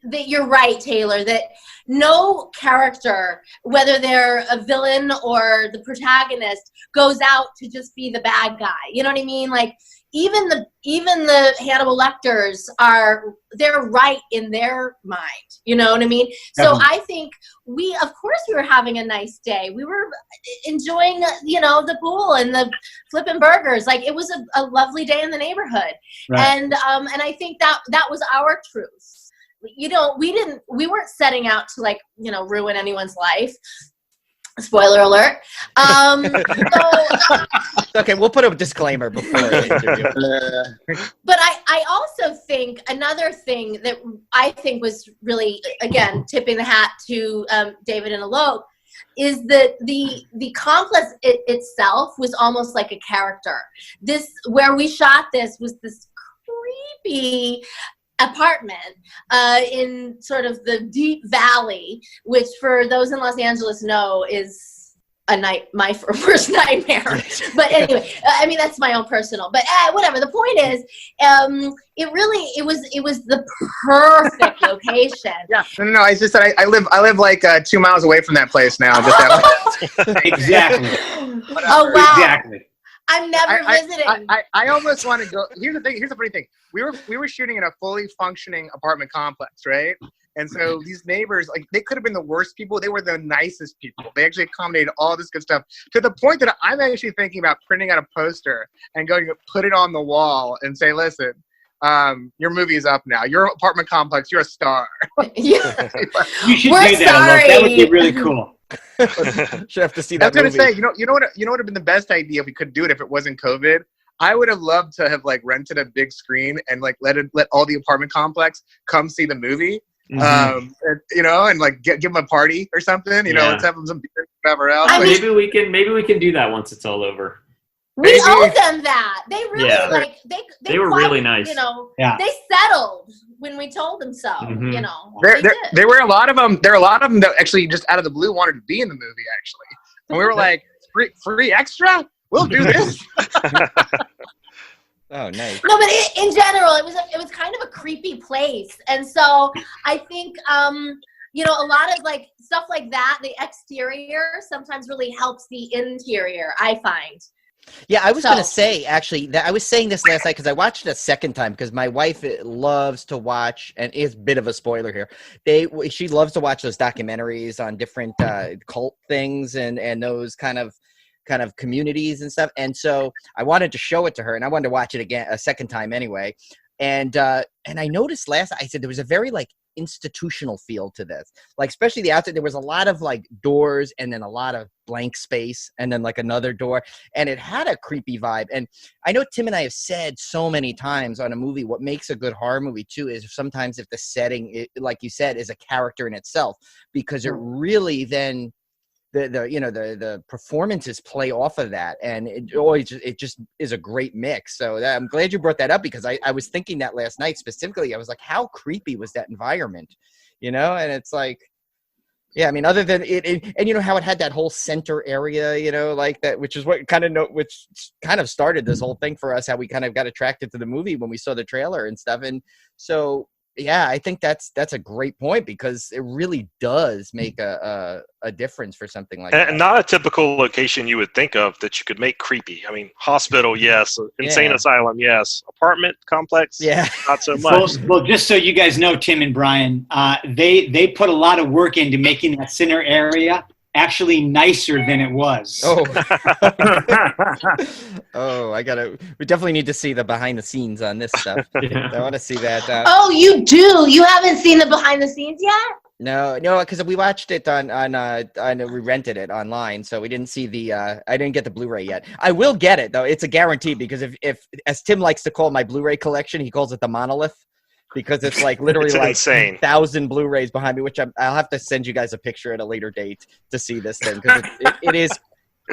that you're right, Taylor, that no character, whether they're a villain or the protagonist, goes out to just be the bad guy. You know what I mean? Like, even the Hannibal Lecters they're right in their mind. You know what I mean? So I think of course we were having a nice day. We were enjoying, the pool and the flipping burgers. Like, it was a lovely day in the neighborhood. Right. And I think that was our truth. We weren't setting out to ruin anyone's life. Spoiler alert. Okay, we'll put a disclaimer before the interview. But I also think another thing that I think was really, again, tipping the hat to David and Alok, is that the complex itself was almost like a character. Where we shot this was this creepy apartment in sort of the deep valley, which for those in Los Angeles know is my worst nightmare. But anyway, that's my own personal. But whatever. The point is, it was the perfect location. Yeah. No. It's just that I live like 2 miles away from that place now. Just that Exactly. Oh wow. Exactly. I'm never visiting. I almost want to go. Here's the thing. Here's the funny thing. We were shooting in a fully functioning apartment complex, right? And so these neighbors, like, they could have been the worst people. They were the nicest people. They actually accommodated all this good stuff to the point that I'm actually thinking about printing out a poster and going to put it on the wall and say, listen, your movie is up now. Your apartment complex, you're a star. Yeah. You should We're do that. sorry. That would be really cool. Should have to see that. I was gonna say, you know what would have been the best idea if we could do it if it wasn't COVID? I would have loved to have like rented a big screen and like let all the apartment complex come see the movie. And, you know, and like give them a party or something. You know, let's have them some beer, whatever else. Maybe we can do that once it's all over. We owe them that. They really they were really nice. You know, they settled when we told them so. You know, there were a lot of them. There are a lot of them that actually just out of the blue wanted to be in the movie. Actually, and we were like, free extra. We'll do this. Oh, nice. No, but in general, it was kind of a creepy place, and so I think you know, a lot of like stuff like that, the exterior sometimes really helps the interior, I find. Yeah, I was going to say, actually, that I was saying this last night because I watched it a second time because my wife loves to watch, and it's a bit of a spoiler here. She loves to watch those documentaries on different cult things and those kind of communities and stuff. And so I wanted to show it to her, and I wanted to watch it again a second time anyway. And I noticed I said there was a very like institutional feel to this, like especially the outside. There was a lot of like doors and then a lot of blank space and then like another door, and it had a creepy vibe. And I know Tim and I have said so many times on a movie, what makes a good horror movie too is sometimes if the setting, like you said, is a character in itself, because it really then the performances play off of that, and it just is a great mix. So I'm glad you brought that up, because I was thinking that last night specifically. I was like, how creepy was that environment, you know? And it's like, yeah, I mean, other than it and you know how it had that whole center area, you know, like that, which is what which kind of started this whole thing for us, how we kind of got attracted to the movie when we saw the trailer and stuff. And so yeah, I think that's a great point, because it really does make a difference for something like that. And not a typical location you would think of that you could make creepy. I mean, hospital, yes. Insane asylum, yes. Apartment complex, not so much. Well, just so you guys know, Tim and Brian, they put a lot of work into making that center area actually nicer than it was. Oh, we definitely need to see the behind the scenes on this stuff. I want to see that. Oh, you do? You haven't seen the behind the scenes yet? No, because we watched it on we rented it online, so we didn't see the. I didn't get the Blu-ray yet. I will get it though. It's a guarantee, because if as Tim likes to call my Blu-ray collection, he calls it the monolith. Because it's like literally like insane. 1,000 Blu-rays behind me, which I'll have to send you guys a picture at a later date to see this thing, because it is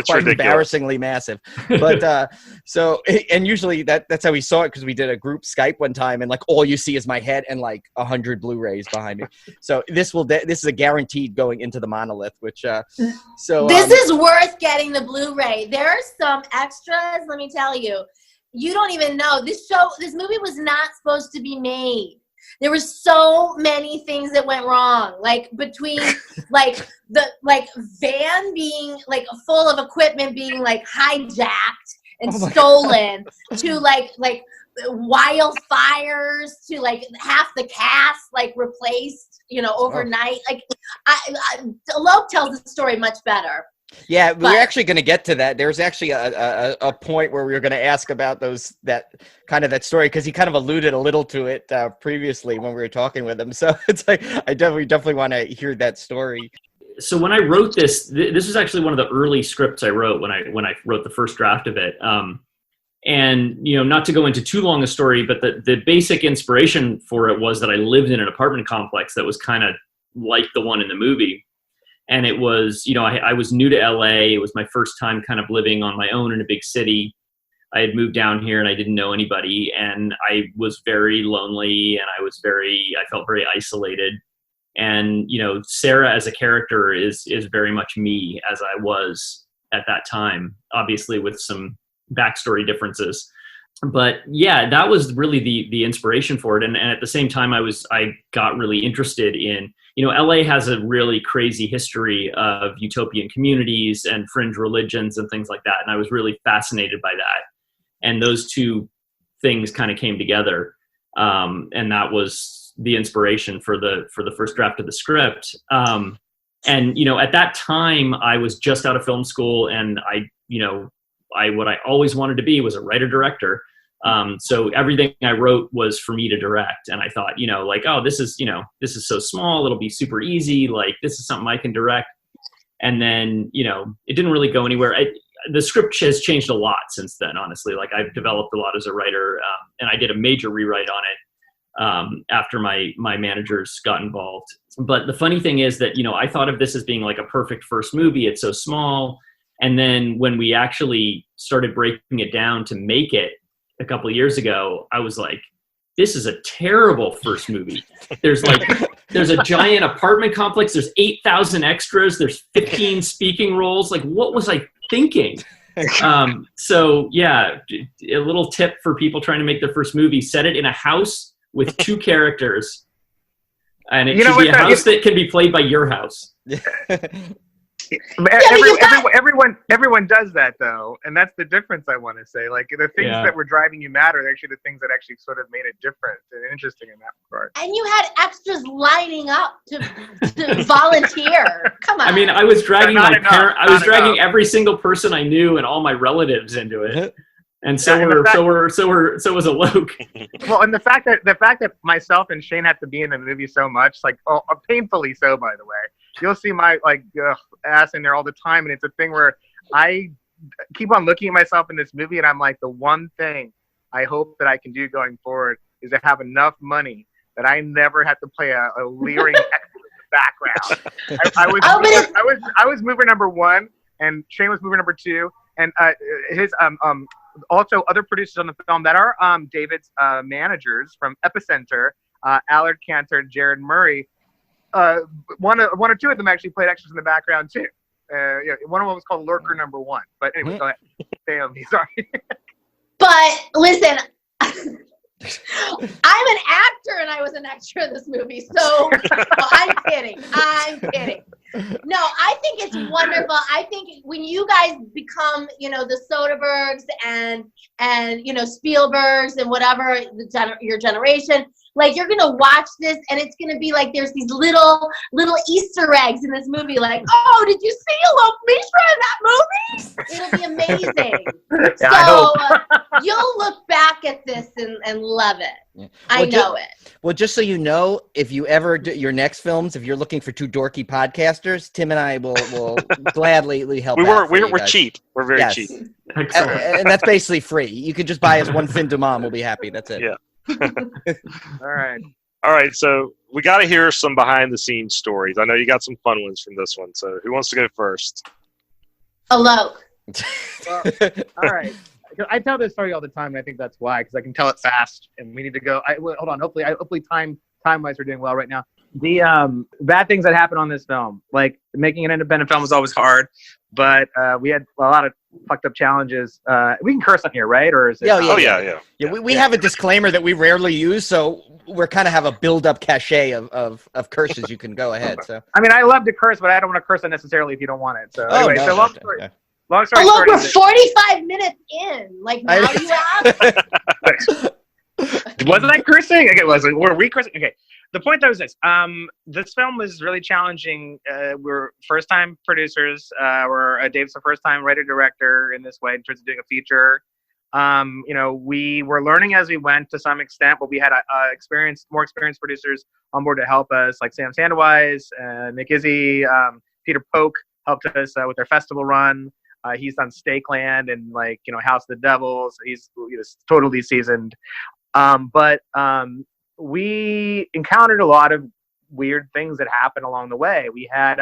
quite ridiculous. Embarrassingly massive. But so, and usually that's how we saw it, because we did a group Skype one time, and like all you see is my head and like 100 Blu-rays behind me. So this is a guaranteed going into the monolith. Which so this is worth getting the Blu-ray. There are some extras. Let me tell you. You don't even know. This movie was not supposed to be made. There were so many things that went wrong. Like between like the van being like full of equipment being like hijacked and stolen to like wildfires, to like half the cast like replaced, you know, overnight. Like Alok tells the story much better. Yeah, we're actually going to get to that. There's actually a point where we were going to ask about that story, because he kind of alluded a little to it previously when we were talking with him. So it's like I definitely want to hear that story. So when I wrote this was actually one of the early scripts I wrote when I wrote the first draft of it. And you know, not to go into too long a story, but the basic inspiration for it was that I lived in an apartment complex that was kind of like the one in the movie. And it was, you know, I was new to LA. It was my first time kind of living on my own in a big city. I had moved down here and I didn't know anybody, and I was very lonely, and I felt very isolated. And, you know, Sarah as a character is very much me as I was at that time, obviously with some backstory differences. But yeah, that was really the inspiration for it. And at the same time, I got really interested in LA has a really crazy history of utopian communities and fringe religions and things like that. And I was really fascinated by that. And those two things kind of came together. And that was the inspiration for the first draft of the script. And, at that time I was just out of film school, and what I always wanted to be was a writer director. So everything I wrote was for me to direct. And I thought, oh, this is so small. It'll be super easy. Like, this is something I can direct. And then, it didn't really go anywhere. The script has changed a lot since then, honestly. Like, I've developed a lot as a writer, and I did a major rewrite on it after my managers got involved. But the funny thing is that, I thought of this as being like a perfect first movie. It's so small. And then when we actually started breaking it down to make it a couple of years ago, I was like, this is a terrible first movie. There's a giant apartment complex. There's 8,000 extras. There's 15 speaking roles. Like, what was I thinking? So yeah, a little tip for people trying to make their first movie: set it in a house with 2 characters, and it should be a house that can be played by your house. Everyone does that though, and that's the difference. I want to say, like, the things that were driving you mad are actually the things that actually sort of made it different and interesting in that regard. And you had extras lining up to volunteer. Come on. I mean, I was dragging every single person I knew and all my relatives into it, and so was Alok. Well, and the fact that myself and Shane had to be in the movie so much, like, painfully so, by the way. You'll see my ass in there all the time, and it's a thing where I keep on looking at myself in this movie, and I'm like, the one thing I hope that I can do going forward is to have enough money that I never have to play a leering extra in the background. I was mover number 1, and Shane was mover number 2, and his also other producers on the film that are David's managers from Epicenter, Allard Cantor, Jared Murray. One or two of them actually played extras in the background too. One of them was called Lurker Number 1. But anyway, go ahead. Naomi, sorry. But listen, I'm an actor, and I was an extra in this movie. So I'm kidding. No, I think it's wonderful. I think when you guys become, the Soderberghs and Spielbergs and whatever your generation. Like, you're gonna watch this, and it's gonna be like there's these little Easter eggs in this movie. Like, oh, did you see Alok Mishra in that movie? It'll be amazing. So you'll look back at this and love it. Yeah. I know it. Well, just so you know, if you ever do your next films, if you're looking for 2 dorky podcasters, Tim and I will gladly help. We're cheap. We're very cheap, and that's basically free. You could just buy us 1 fin de mom. We'll be happy. That's it. Yeah. All right. So we got to hear some behind the scenes stories. I know you got some fun ones from this one. So who wants to go first? Alok. All right. I tell this story all the time, and I think that's why, because I can tell it fast. And we need to go. Hold on. Hopefully, time-wise, we're doing well right now. The bad things that happen on this film, like making an independent film, was always hard, but we had a lot of fucked up challenges. We can curse on here, right? Or is it? Yeah. We have a disclaimer that we rarely use, so we're kind of have a build-up cachet of curses. You can go ahead. So I mean, I love to curse, but I don't want to curse unnecessarily if you don't want it. So anyway, long story. Okay. Long story Alok, short, we're 45 minutes in. Like, now you ask. Wasn't I cursing? Okay, were we cursing? Okay. The point though is this: this film was really challenging. We're first-time producers. Dave's the first-time writer-director in this way in terms of doing a feature. We were learning as we went to some extent, but we had more experienced producers on board to help us, like Sam Sandwise, Nick Izzy, Peter Polk helped us with their festival run. He's done Stakeland and House of the Devil, so he's totally seasoned. But we encountered a lot of weird things that happened along the way. We had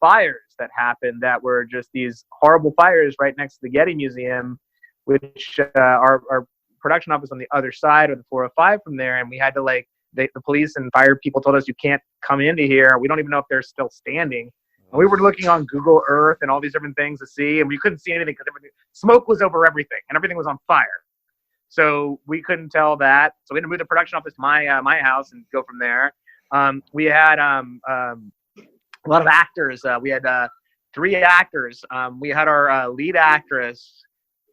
fires that happened that were just these horrible fires right next to the Getty Museum, which our production office on the other side of the 405 from there, and we had to the police and fire people told us you can't come into here. We don't even know if they're still standing. And we were looking on Google Earth and all these different things to see, and we couldn't see anything because smoke was over everything, and everything was on fire. So we couldn't tell that. So we had to move the production office to my house and go from there. We had a lot of actors. We had 3 actors. We had our lead actress,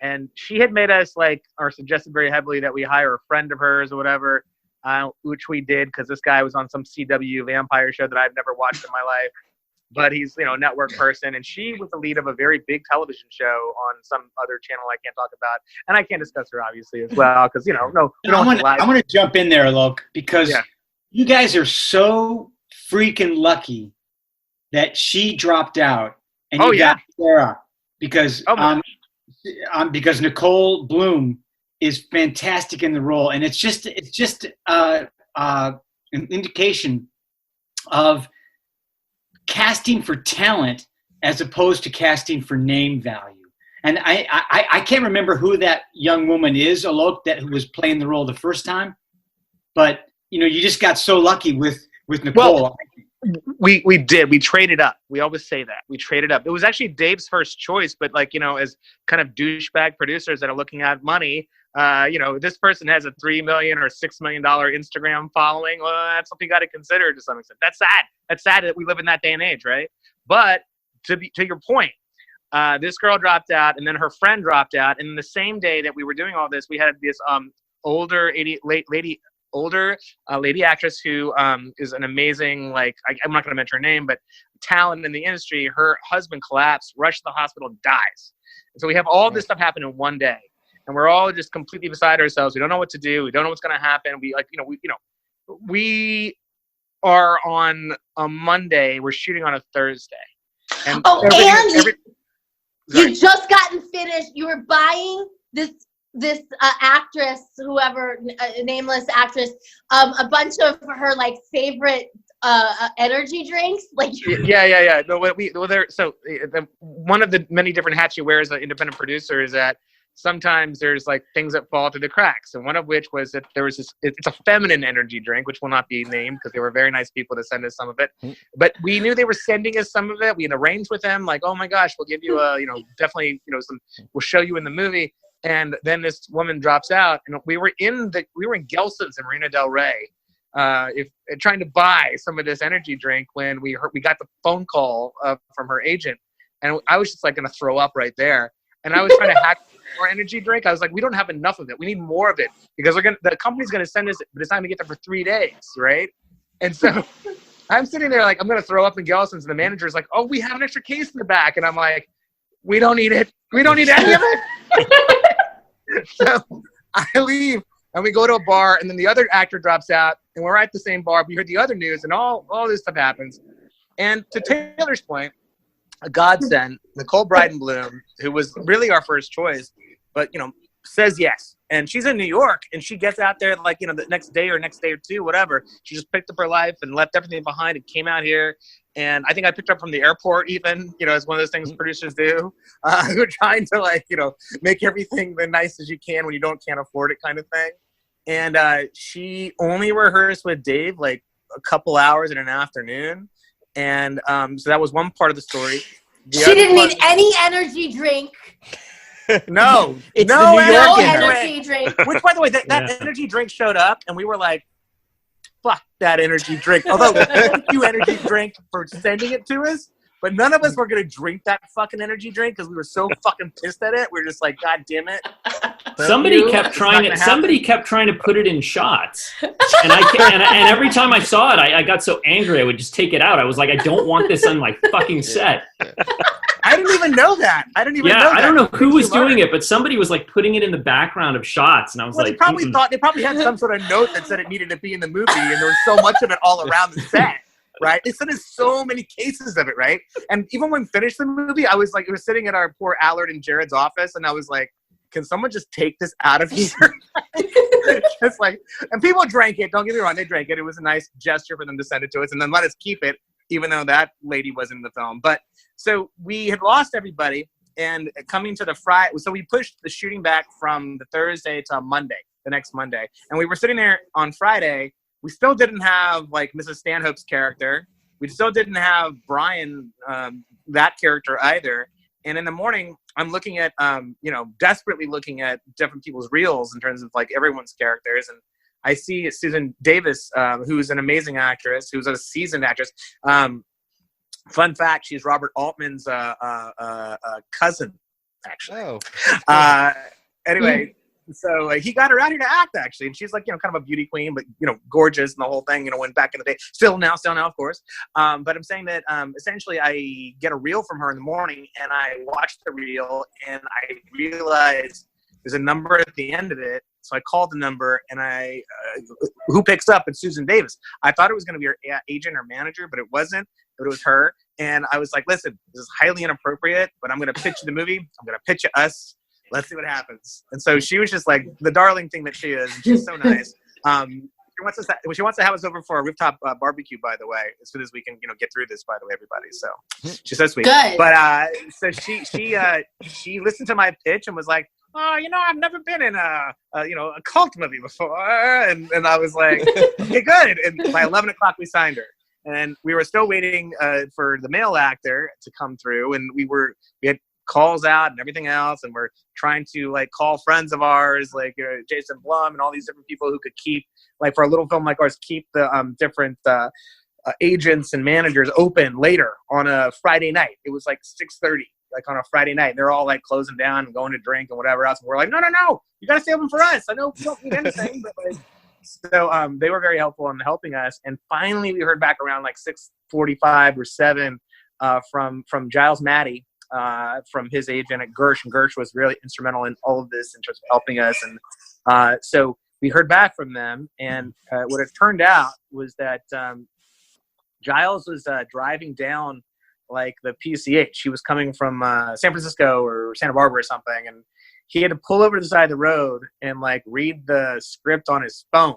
and she had made us or suggested very heavily that we hire a friend of hers or whatever, which we did because this guy was on some CW vampire show that I've never watched in my life. But he's, a network person, and she was the lead of a very big television show on some other channel I can't talk about, and I can't discuss her obviously as well because I want to jump in there, Alok, because you guys are so freaking lucky that she dropped out and you got Sarah because because Nicole Bloom is fantastic in the role, and it's just an indication of casting for talent as opposed to casting for name value. And I can't remember who that young woman is, Alok, who was playing the role the first time, but you just got so lucky with Nicole. Well, we did. We traded up. We always say that. We traded up. It was actually Dave's first choice, but as kind of douchebag producers that are looking at money, this person has a $3 million or $6 million Instagram following. Well, that's something you got to consider to some extent. That's sad. That's sad that we live in that day and age, right? But to your point, this girl dropped out, and then her friend dropped out. And the same day that we were doing all this, we had this older lady actress who is an amazing, I'm not going to mention her name, but talent in the industry. Her husband collapsed, rushed to the hospital, dies. And so we have all this stuff happen in one day, and we're all just completely beside ourselves. We don't know what to do. We don't know what's going to happen. We are on a Monday. We're shooting on a Thursday. And you just gotten finished. You were buying this actress, whoever, nameless actress, a bunch of her favorite energy drinks. Yeah. No, one of the many different hats you wear as an independent producer is that sometimes there's things that fall through the cracks, and one of which was that there was this. It's a feminine energy drink, which will not be named because they were very nice people to send us some of it. But we knew they were sending us some of it. We had arranged with them, oh my gosh, we'll give you definitely some. We'll show you in the movie. And then this woman drops out, and we were in Gelson's in Marina Del Rey, trying to buy some of this energy drink when we got the phone call from her agent, and I was just going to throw up right there. And I was trying to hack more energy drink. I was like, we don't have enough of it. We need more of it because the company's going to send us it, but it's not going to get there for 3 days, right? And so I'm sitting there I'm going to throw up in Gelson's, and the manager's like, oh, we have an extra case in the back, and I'm like, we don't need it. We don't need any of it. So I leave, and we go to a bar, and then the other actor drops out, and we're at the same bar. We heard the other news, and all this stuff happens. And to Taylor's point, a godsend, Nicole Bloom, who was really our first choice, but says yes. And she's in New York, and she gets out there the next day or two, whatever. She just picked up her life and left everything behind and came out here. And I think I picked her up from the airport even, as one of those things producers do. Who are trying to make everything the nice as you can when you can't afford it kind of thing. And she only rehearsed with Dave a couple hours in an afternoon. And so that was one part of the story. She didn't need any energy drink. No, it's no energy drink. Which, by the way, that energy drink showed up, and we were like, "Fuck that energy drink." Although, thank you, energy drink, for sending it to us. But none of us were gonna drink that fucking energy drink because we were so fucking pissed at it. We were just like, "God damn it!" Somebody kept trying to put it in shots, and every time I saw it, I got so angry I would just take it out. I was like, I don't want this on my fucking set. I didn't even know that. I don't know who was doing it, but somebody was putting it in the background of shots, and I was they probably had some sort of note that said it needed to be in the movie, and there was so much of it all around the set. Right? They sent us so many cases of it, right? And even when we finished the movie, I was we were sitting at our poor Allard and Jared's office, and I was like, can someone just take this out of here? And people drank it. Don't get me wrong, they drank it. It was a nice gesture for them to send it to us and then let us keep it, even though that lady wasn't in the film. But so we had lost everybody, and coming to the Friday, so we pushed the shooting back from the Thursday to Monday, the next Monday. And we were sitting there on Friday. We still didn't have Mrs. Stanhope's character. We still didn't have Brian, that character either. And in the morning, I'm looking at, desperately looking at different people's reels in terms of everyone's characters. And I see Susan Davis, who's an amazing actress, who's a seasoned actress. Fun fact, she's Robert Altman's cousin, actually. Oh. Anyway, so he got her out here to act, actually. And she's like, kind of a beauty queen, but, gorgeous and the whole thing, when back in the day. Still now, of course. But I'm saying that essentially I get a reel from her in the morning, and I watch the reel, and I realize there's a number at the end of it. So I called the number, and who picks up? It's Susan Davis. I thought it was going to be her agent or manager, but it wasn't. But it was her. And I was like, listen, this is highly inappropriate, but I'm going to pitch you the movie. I'm going to pitch you us. Let's see what happens. And so she was just like the darling thing that she is. She's so nice. She wants to have us over for a rooftop barbecue, by the way, as soon as we can, get through this, by the way, everybody. So she's so sweet. Good. But so she listened to my pitch and was like, oh, I've never been in a cult movie before. And I was like, okay, good. And by 11 o'clock, we signed her. And we were still waiting for the male actor to come through. And we had calls out and everything else. And we're trying to call friends of ours, like Jason Blum and all these different people who could keep, for a little film like ours, keep the different agents and managers open later on a Friday night. It was 6:30. On a Friday night, they're all closing down and going to drink and whatever else. And we're like, no, you got to stay open for us. I know we don't need anything, but so they were very helpful in helping us. And finally, we heard back around 6:45 or 7 from Giles Maddie, from his agent at Gersh, and Gersh was really instrumental in all of this in terms of helping us. And so we heard back from them, and what it turned out was that Giles was driving down the PCH. He was coming from San Francisco or Santa Barbara or something, and he had to pull over to the side of the road and read the script on his phone.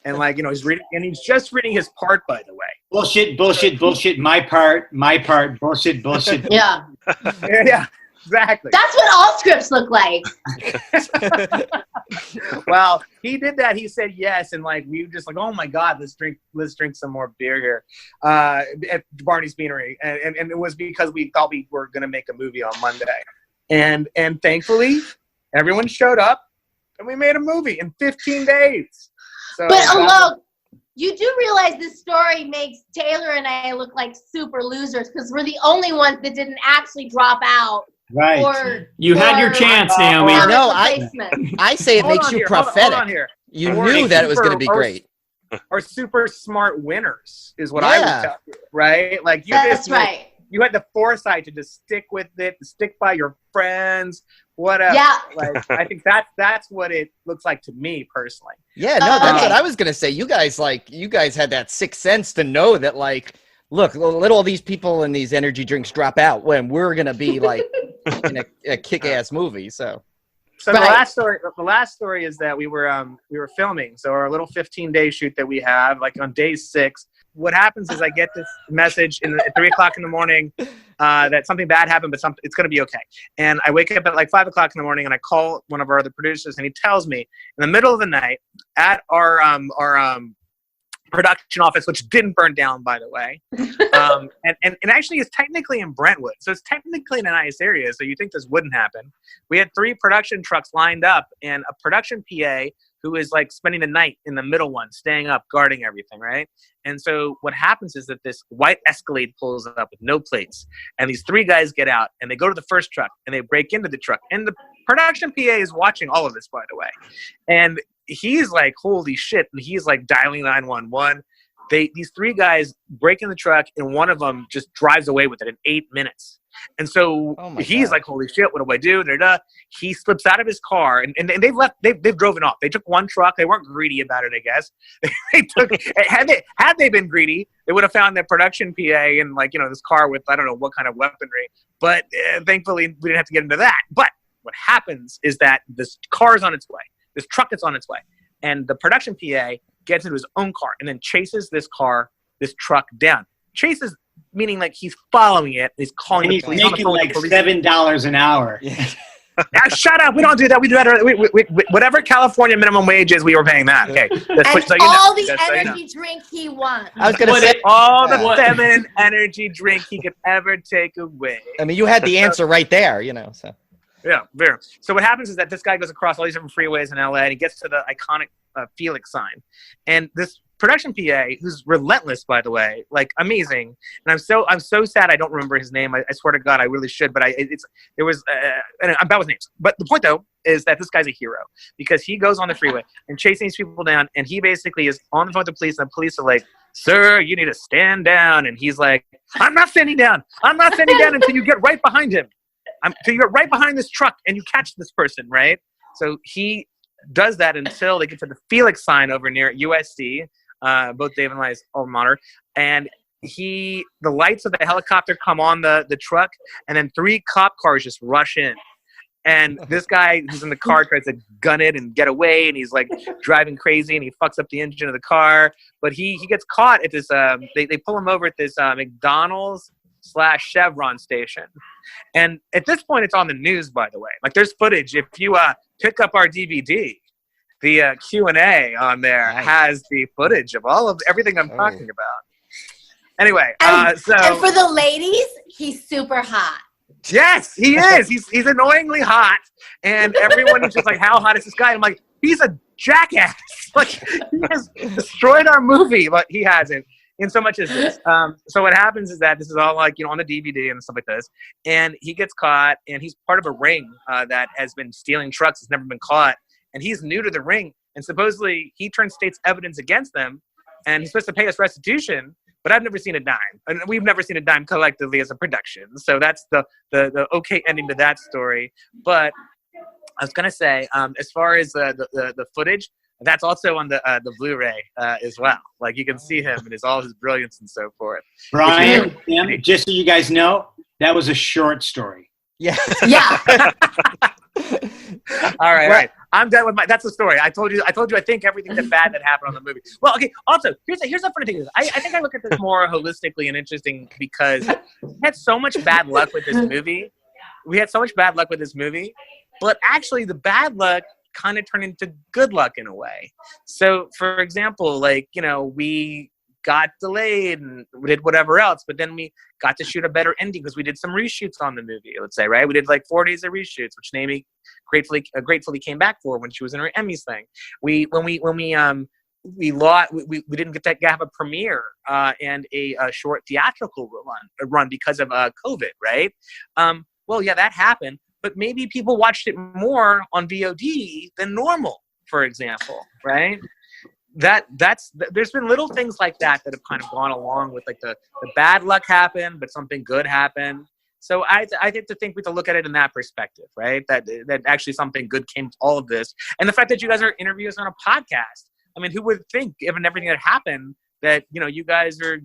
And he's reading, and he's just reading his part, by the way. Bullshit. My part. Bullshit. Yeah. Yeah, exactly. That's what all scripts look like. Well, he did that. He said yes, and we were just oh my God, let's drink some more beer here at Barney's Beanery, and it was because we thought we were going to make a movie on Monday, and thankfully everyone showed up, and we made a movie in 15 days. So, but Alok, you do realize this story makes Taylor and I look like super losers because we're the only ones that didn't actually drop out. Right. You had your chance, Naomi. No, I say it makes you prophetic. Hold on here. You knew that it was going to be great. Or super smart winners is what I would tell you, right? That's right. You had the foresight to just stick with it, stick by your friends, whatever. Yeah. I think that's what it looks like to me personally. Yeah, no, that's what I was gonna say. You guys had that sixth sense to know that look, let all these people and these energy drinks drop out when we're gonna be in a kick-ass movie. So the last story is that we were filming. So our little 15-day shoot that we have, on day 6. What happens is I get this message at 3 o'clock in the morning that something bad happened, but it's going to be okay. And I wake up at 5 o'clock in the morning, and I call one of our other producers, and he tells me in the middle of the night at our production office, which didn't burn down, by the way, and actually is technically in Brentwood, so it's technically in a nice area. So you think this wouldn't happen? We had 3 production trucks lined up, and a production PA who is spending the night in the middle one, staying up, guarding everything, right? And so what happens is that this white Escalade pulls up with no plates, and these 3 guys get out, and they go to the first truck, and they break into the truck, and the production PA is watching all of this, by the way, and he's like, holy shit, and he's dialing 911. These 3 guys break in the truck, and one of them just drives away with it in 8 minutes. And so he's like, holy shit, what do I do? He slips out of his car, and they've left. They've driven off. They took one truck. They weren't greedy about it, I guess. They took had they been greedy, they would have found their production PA in this car with I don't know what kind of weaponry. But thankfully, we didn't have to get into that. But what happens is that this car is on its way. This truck is on its way, and the production PA gets into his own car and then chases this truck down. Chases. Meaning he's following it. He's calling the police. He's making $7 an hour. Shut up! We don't do that. We do that. Whatever California minimum wage is, we were paying that. Okay. All the energy drink he wants. I was going to say all the feminine energy drink he could ever take away. I mean, you had the answer right there. So. Yeah, very. So what happens is that this guy goes across all these different freeways in LA and he gets to the iconic Felix sign. And this production PA, who's relentless, by the way, like amazing. And I'm so sad I don't remember his name. I swear to God, I really should. But I'm bad with names. But the point though is that this guy's a hero because he goes on the freeway and chasing these people down, and he basically is on the phone with the police, and the police are like, "Sir, you need to stand down." And he's like, "I'm not standing down. I'm not standing down until you get right behind him. Until you get right behind this truck and you catch this person," right? So he does that until they get to the Felix sign over near USC, both Dave and I's alma mater, and the lights of the helicopter come on the truck, and then 3 cop cars just rush in. And this guy who's in the car tries to gun it and get away, and he's like driving crazy, and he fucks up the engine of the car. But he gets caught at this. They pull him over at this McDonald's/Chevron station. And at this point, it's on the news. By the way, like there's footage. If you pick up our DVD, the Q&A on there has the footage of everything I'm talking about. Anyway, and for the ladies, he's super hot. Yes, he is. He's annoyingly hot, and everyone is just like, "How hot is this guy?" I'm like, "He's a jackass. Like he has destroyed our movie, but he hasn't in so much as this." So what happens is that this is all like on the DVD and stuff like this, and he gets caught, and he's part of a ring that has been stealing trucks. Has never been caught, and he's new to the ring, and supposedly he turns state's evidence against them, and he's supposed to pay us restitution. But I've never seen a dime, and we've never seen a dime collectively as a production. So that's the okay ending to that story. But I was gonna say, as far as the footage, that's also on the Blu-ray as well. Like you can see him and all his brilliance and so forth. Brian, just so you guys know, that was a short story. Yeah. Yeah. All right. I'm done with that's the story. I told you I think everything that's bad that happened on the movie. Well, okay, also, here's the funny thing is I think I look at this more holistically and interesting because we had so much bad luck with this movie. But actually the bad luck kind of turned into good luck in a way. So for example, like, we got delayed and we did whatever else, but then we got to shoot a better ending because we did some reshoots on the movie, let's say, right? We did like 4 days of reshoots, which Naomi gratefully came back for when she was in her Emmys thing. We didn't get to have a premiere and a short theatrical run because of COVID, right? Well, yeah, that happened, but maybe people watched it more on VOD than normal, for example, right? There's been little things like that have kind of gone along with like the bad luck happened, but something good happened. So I think we have to look at it in that perspective, right? That actually something good came to all of this, and the fact that you guys are interviewers on a podcast. I mean, who would think, given everything that happened, that you guys are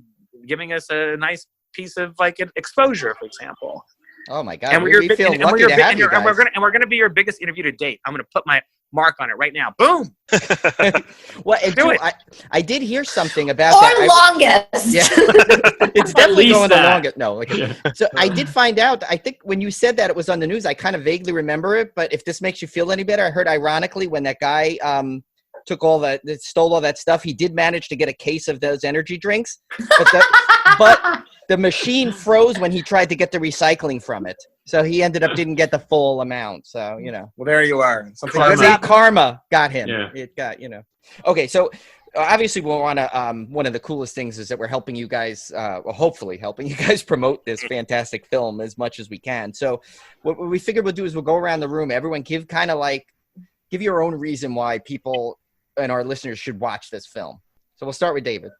giving us a nice piece of like exposure, for example. Oh my God, we feel lucky to have you guys. And we're gonna be your biggest interview to date. I'm gonna put my mark on it right now. Boom. Well, I did hear something about that. Longest. Yeah, it's definitely going the longest. No, okay. So I did find out. I think when you said that it was on the news, I kind of vaguely remember it. But if this makes you feel any better, I heard ironically when that guy stole all that stuff, he did manage to get a case of those energy drinks, but the machine froze when he tried to get the recycling from it. So he didn't get the full amount. So, Well, there you are. Karma got him. Yeah. It got, Okay, so obviously we want to, one of the coolest things is that we're helping you guys, hopefully helping you guys promote this fantastic film as much as we can. So what we figured we'll do is we'll go around the room. Everyone give your own reason why people and our listeners should watch this film. So we'll start with David.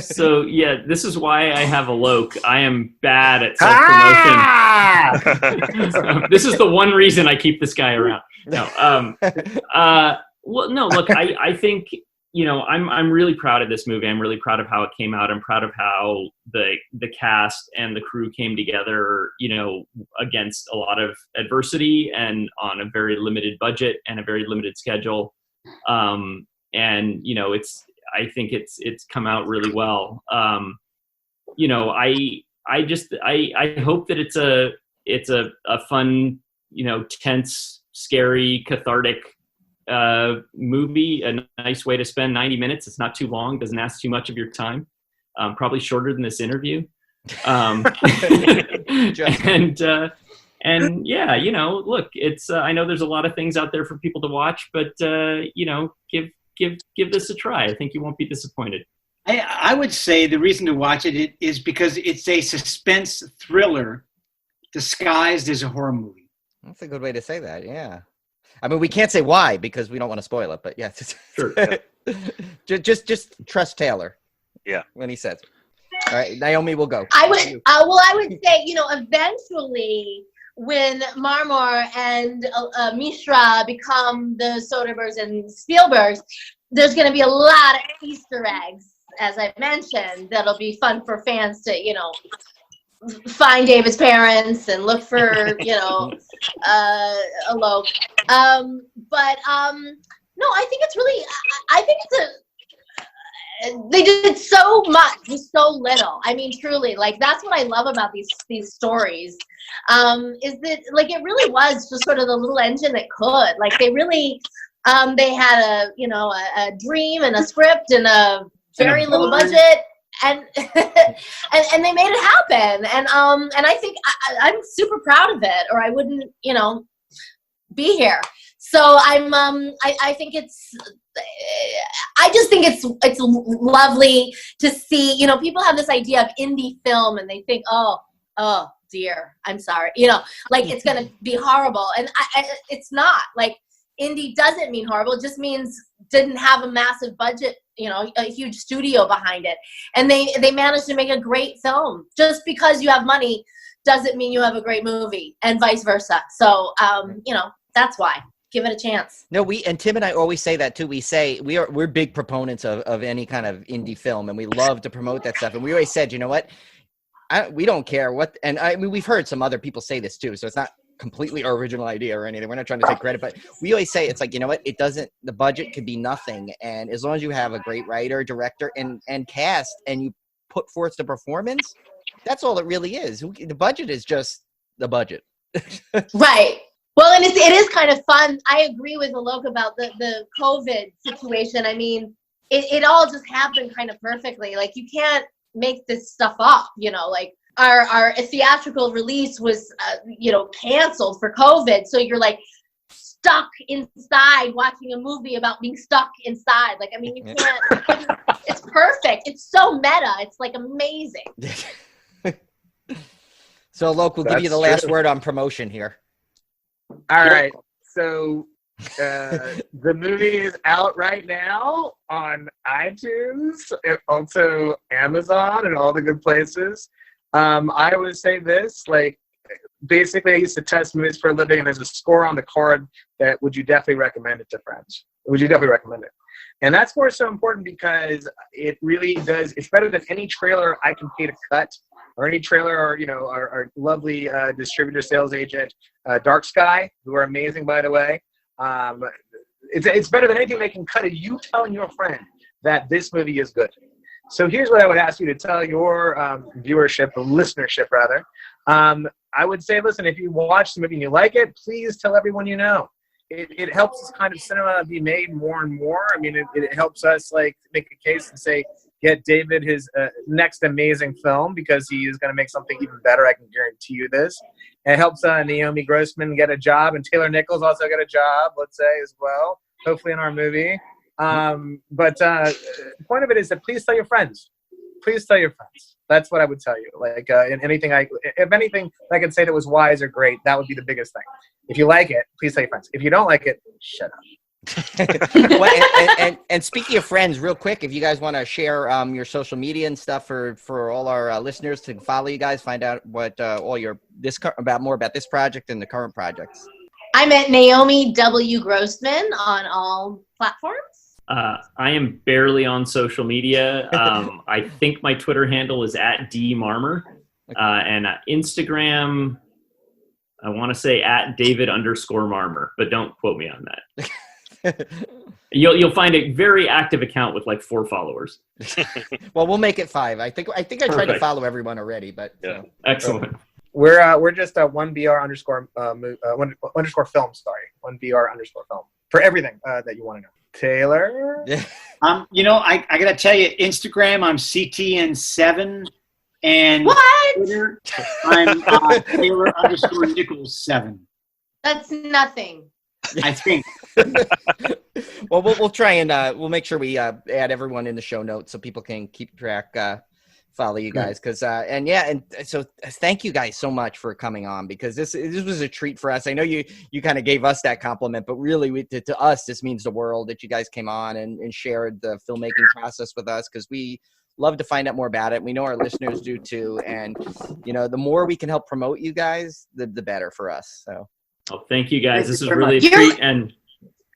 So yeah, this is why I have Alok. I am bad at self-promotion. This is the one reason I keep this guy around. No, well, no, look, I think, I'm really proud of this movie. I'm really proud of how it came out. I'm proud of how the cast and the crew came together, against a lot of adversity and on a very limited budget and a very limited schedule. I think it's come out really well. I hope that it's a fun, tense, scary, cathartic movie, a nice way to spend 90 minutes. It's not too long, doesn't ask too much of your time. Probably shorter than this interview. And And yeah, look, it's I know there's a lot of things out there for people to watch, but give this a try. I think you won't be disappointed. I would say the reason to watch it is because it's a suspense thriller disguised as a horror movie. That's a good way to say that. Yeah. I mean, we can't say why because we don't want to spoil it, but yeah. Sure. Yeah. just trust Taylor. Yeah. When he says it. All right, Naomi will go. I would say, eventually when Marmor and Mishra become the Soderberghs and Spielbergs, there's going to be a lot of Easter eggs, as I mentioned, that'll be fun for fans to, find David's parents and look for, Alok. No, I think it's really, they did so much with so little. I mean, truly, that's what I love about these stories, is that it really was just sort of the little engine that could. They really, they had a dream and a script and a very little budget, and and they made it happen. And I think I'm super proud of it, or I wouldn't, be here. So I think I just think it's lovely to see, people have this idea of indie film and they think, oh dear, I'm sorry, it's going to be horrible. And it's not. Indie doesn't mean horrible. It just means didn't have a massive budget, a huge studio behind it. And they managed to make a great film. Just because you have money doesn't mean you have a great movie, and vice versa. So, that's why. Give it a chance. No, and Tim and I always say that too. We say we're big proponents of any kind of indie film, and we love to promote that stuff. And we always said, you know what, we don't care what. And I mean, we've heard some other people say this too, so it's not completely our original idea or anything. We're not trying to take credit, but we always say it's you know what, the budget could be nothing, and as long as you have a great writer, director, and cast, and you put forth the performance, that's all it really is. The budget is just the budget. Right. Well, and it is kind of fun. I agree with Alok about the COVID situation. I mean, it all just happened kind of perfectly. You can't make this stuff up, our theatrical release was, canceled for COVID. So you're stuck inside watching a movie about being stuck inside. I mean, you can't, it's perfect. It's so meta. It's amazing. So Alok, we'll give you the last word on promotion here. All right. So the movie is out right now on iTunes, also Amazon, and all the good places. I would say this, basically I used to test movies for a living, and there's a score on the card that would you definitely recommend it to friends? Would you definitely recommend it? And that score is so important because it really does, it's better than any trailer I can pay to cut, or any trailer, or our lovely distributor sales agent, Dark Sky, who are amazing, by the way. It's better than anything they can cut of you telling your friend that this movie is good. So here's what I would ask you to tell your viewership, or listenership rather. I would say, listen, if you watch the movie and you like it, please tell everyone you know. It helps this kind of cinema be made more and more. I mean, it helps us make a case and say, get David his next amazing film, because he is going to make something even better. I can guarantee you this. And it helps Naomi Grossman get a job, and Taylor Nichols also get a job, let's say, as well, hopefully in our movie. But the point of it is that please tell your friends. Please tell your friends. That's what I would tell you. If anything I could say that was wise or great, that would be the biggest thing. If you like it, please tell your friends. If you don't like it, shut up. Well, and speaking of friends, real quick, if you guys want to share your social media and stuff for all our listeners to follow you guys, find out what more about this project and the current projects. I'm at Naomi W. Grossman on all platforms. I am barely on social media. I think my Twitter handle is at @dmarmor, and Instagram, I want to say @David_Marmor, but don't quote me on that. You'll find a very active account with 4 followers. Well, we'll make it 5. I think I tried to follow everyone already, but yeah, excellent. We're just a 1BR_film for everything that you want to know. Taylor? I gotta tell you, Instagram, I'm CTN7. And what? Twitter, I'm Taylor_Nichols 7. That's nothing. I think. Well, we'll try and we'll make sure we add everyone in the show notes so people can keep track, follow you guys, because and so thank you guys so much for coming on, because this was a treat for us. I know you kind of gave us that compliment, but really to us this means the world that you guys came on and shared the filmmaking process with us, because we love to find out more about it. We know our listeners do too, and the more we can help promote you guys, the better for us. So. Oh, thank you guys. This was really a treat, and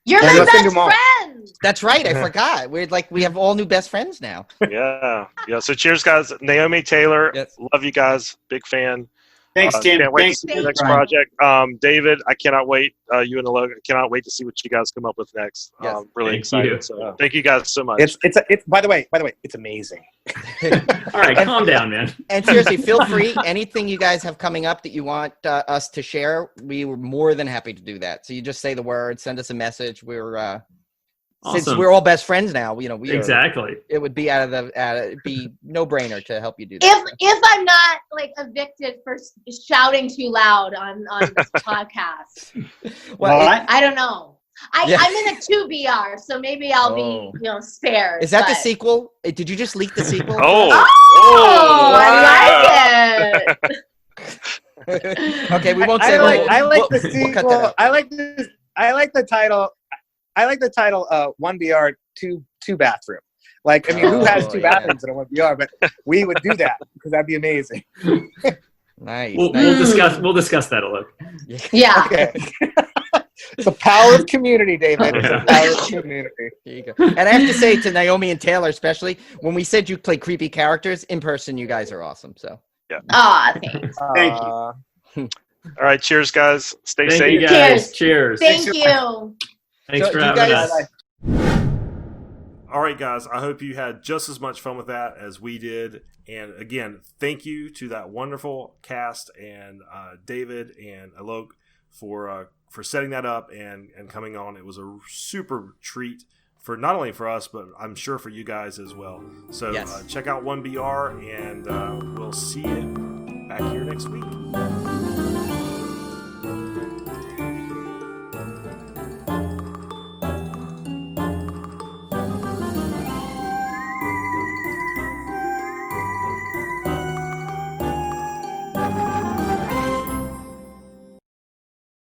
you're my best friend. That's right. I forgot. We have all new best friends now. Yeah. So cheers, guys. Naomi, Taylor, love you guys. Big fan. Thanks, Tim. Can't wait Thanks, to see the next project. David, I cannot wait. You and Alok, I cannot wait to see what you guys come up with next. Yes. Really excited. So thank you guys so much. It's by the way, it's amazing. All right, calm down, man. And seriously, feel free. Anything you guys have coming up that you want us to share, we were more than happy to do that. So you just say the word, send us a message. We're since we're all best friends now, we exactly. It would be it'd be no brainer to help you do that. If I'm not evicted for shouting too loud on this podcast, well, I don't know. I'm in a 2BR, so maybe I'll be spared. Is that the sequel? Did you just leak the sequel? I like it. Okay, we won't say. I like the sequel. I like this. I like the title. 1BR, two bathroom. Who has two bathrooms in a 1BR? But we would do that because that'd be amazing. Nice. We'll discuss that, Alok. Yeah. Okay. It's the power of community, David. It's the power of community. There you go. And I have to say to Naomi and Taylor, especially when we said you play creepy characters in person, you guys are awesome. So. Yeah. Thanks. Thank you. All right, cheers, guys. Stay Thank safe. You guys. Cheers. Thank you. Thanks for having us. All right, guys. I hope you had just as much fun with that as we did. And again, thank you to that wonderful cast and David and Alok for setting that up and coming on. It was a super treat for not only for us, but I'm sure for you guys as well. So check out 1BR, and we'll see you back here next week.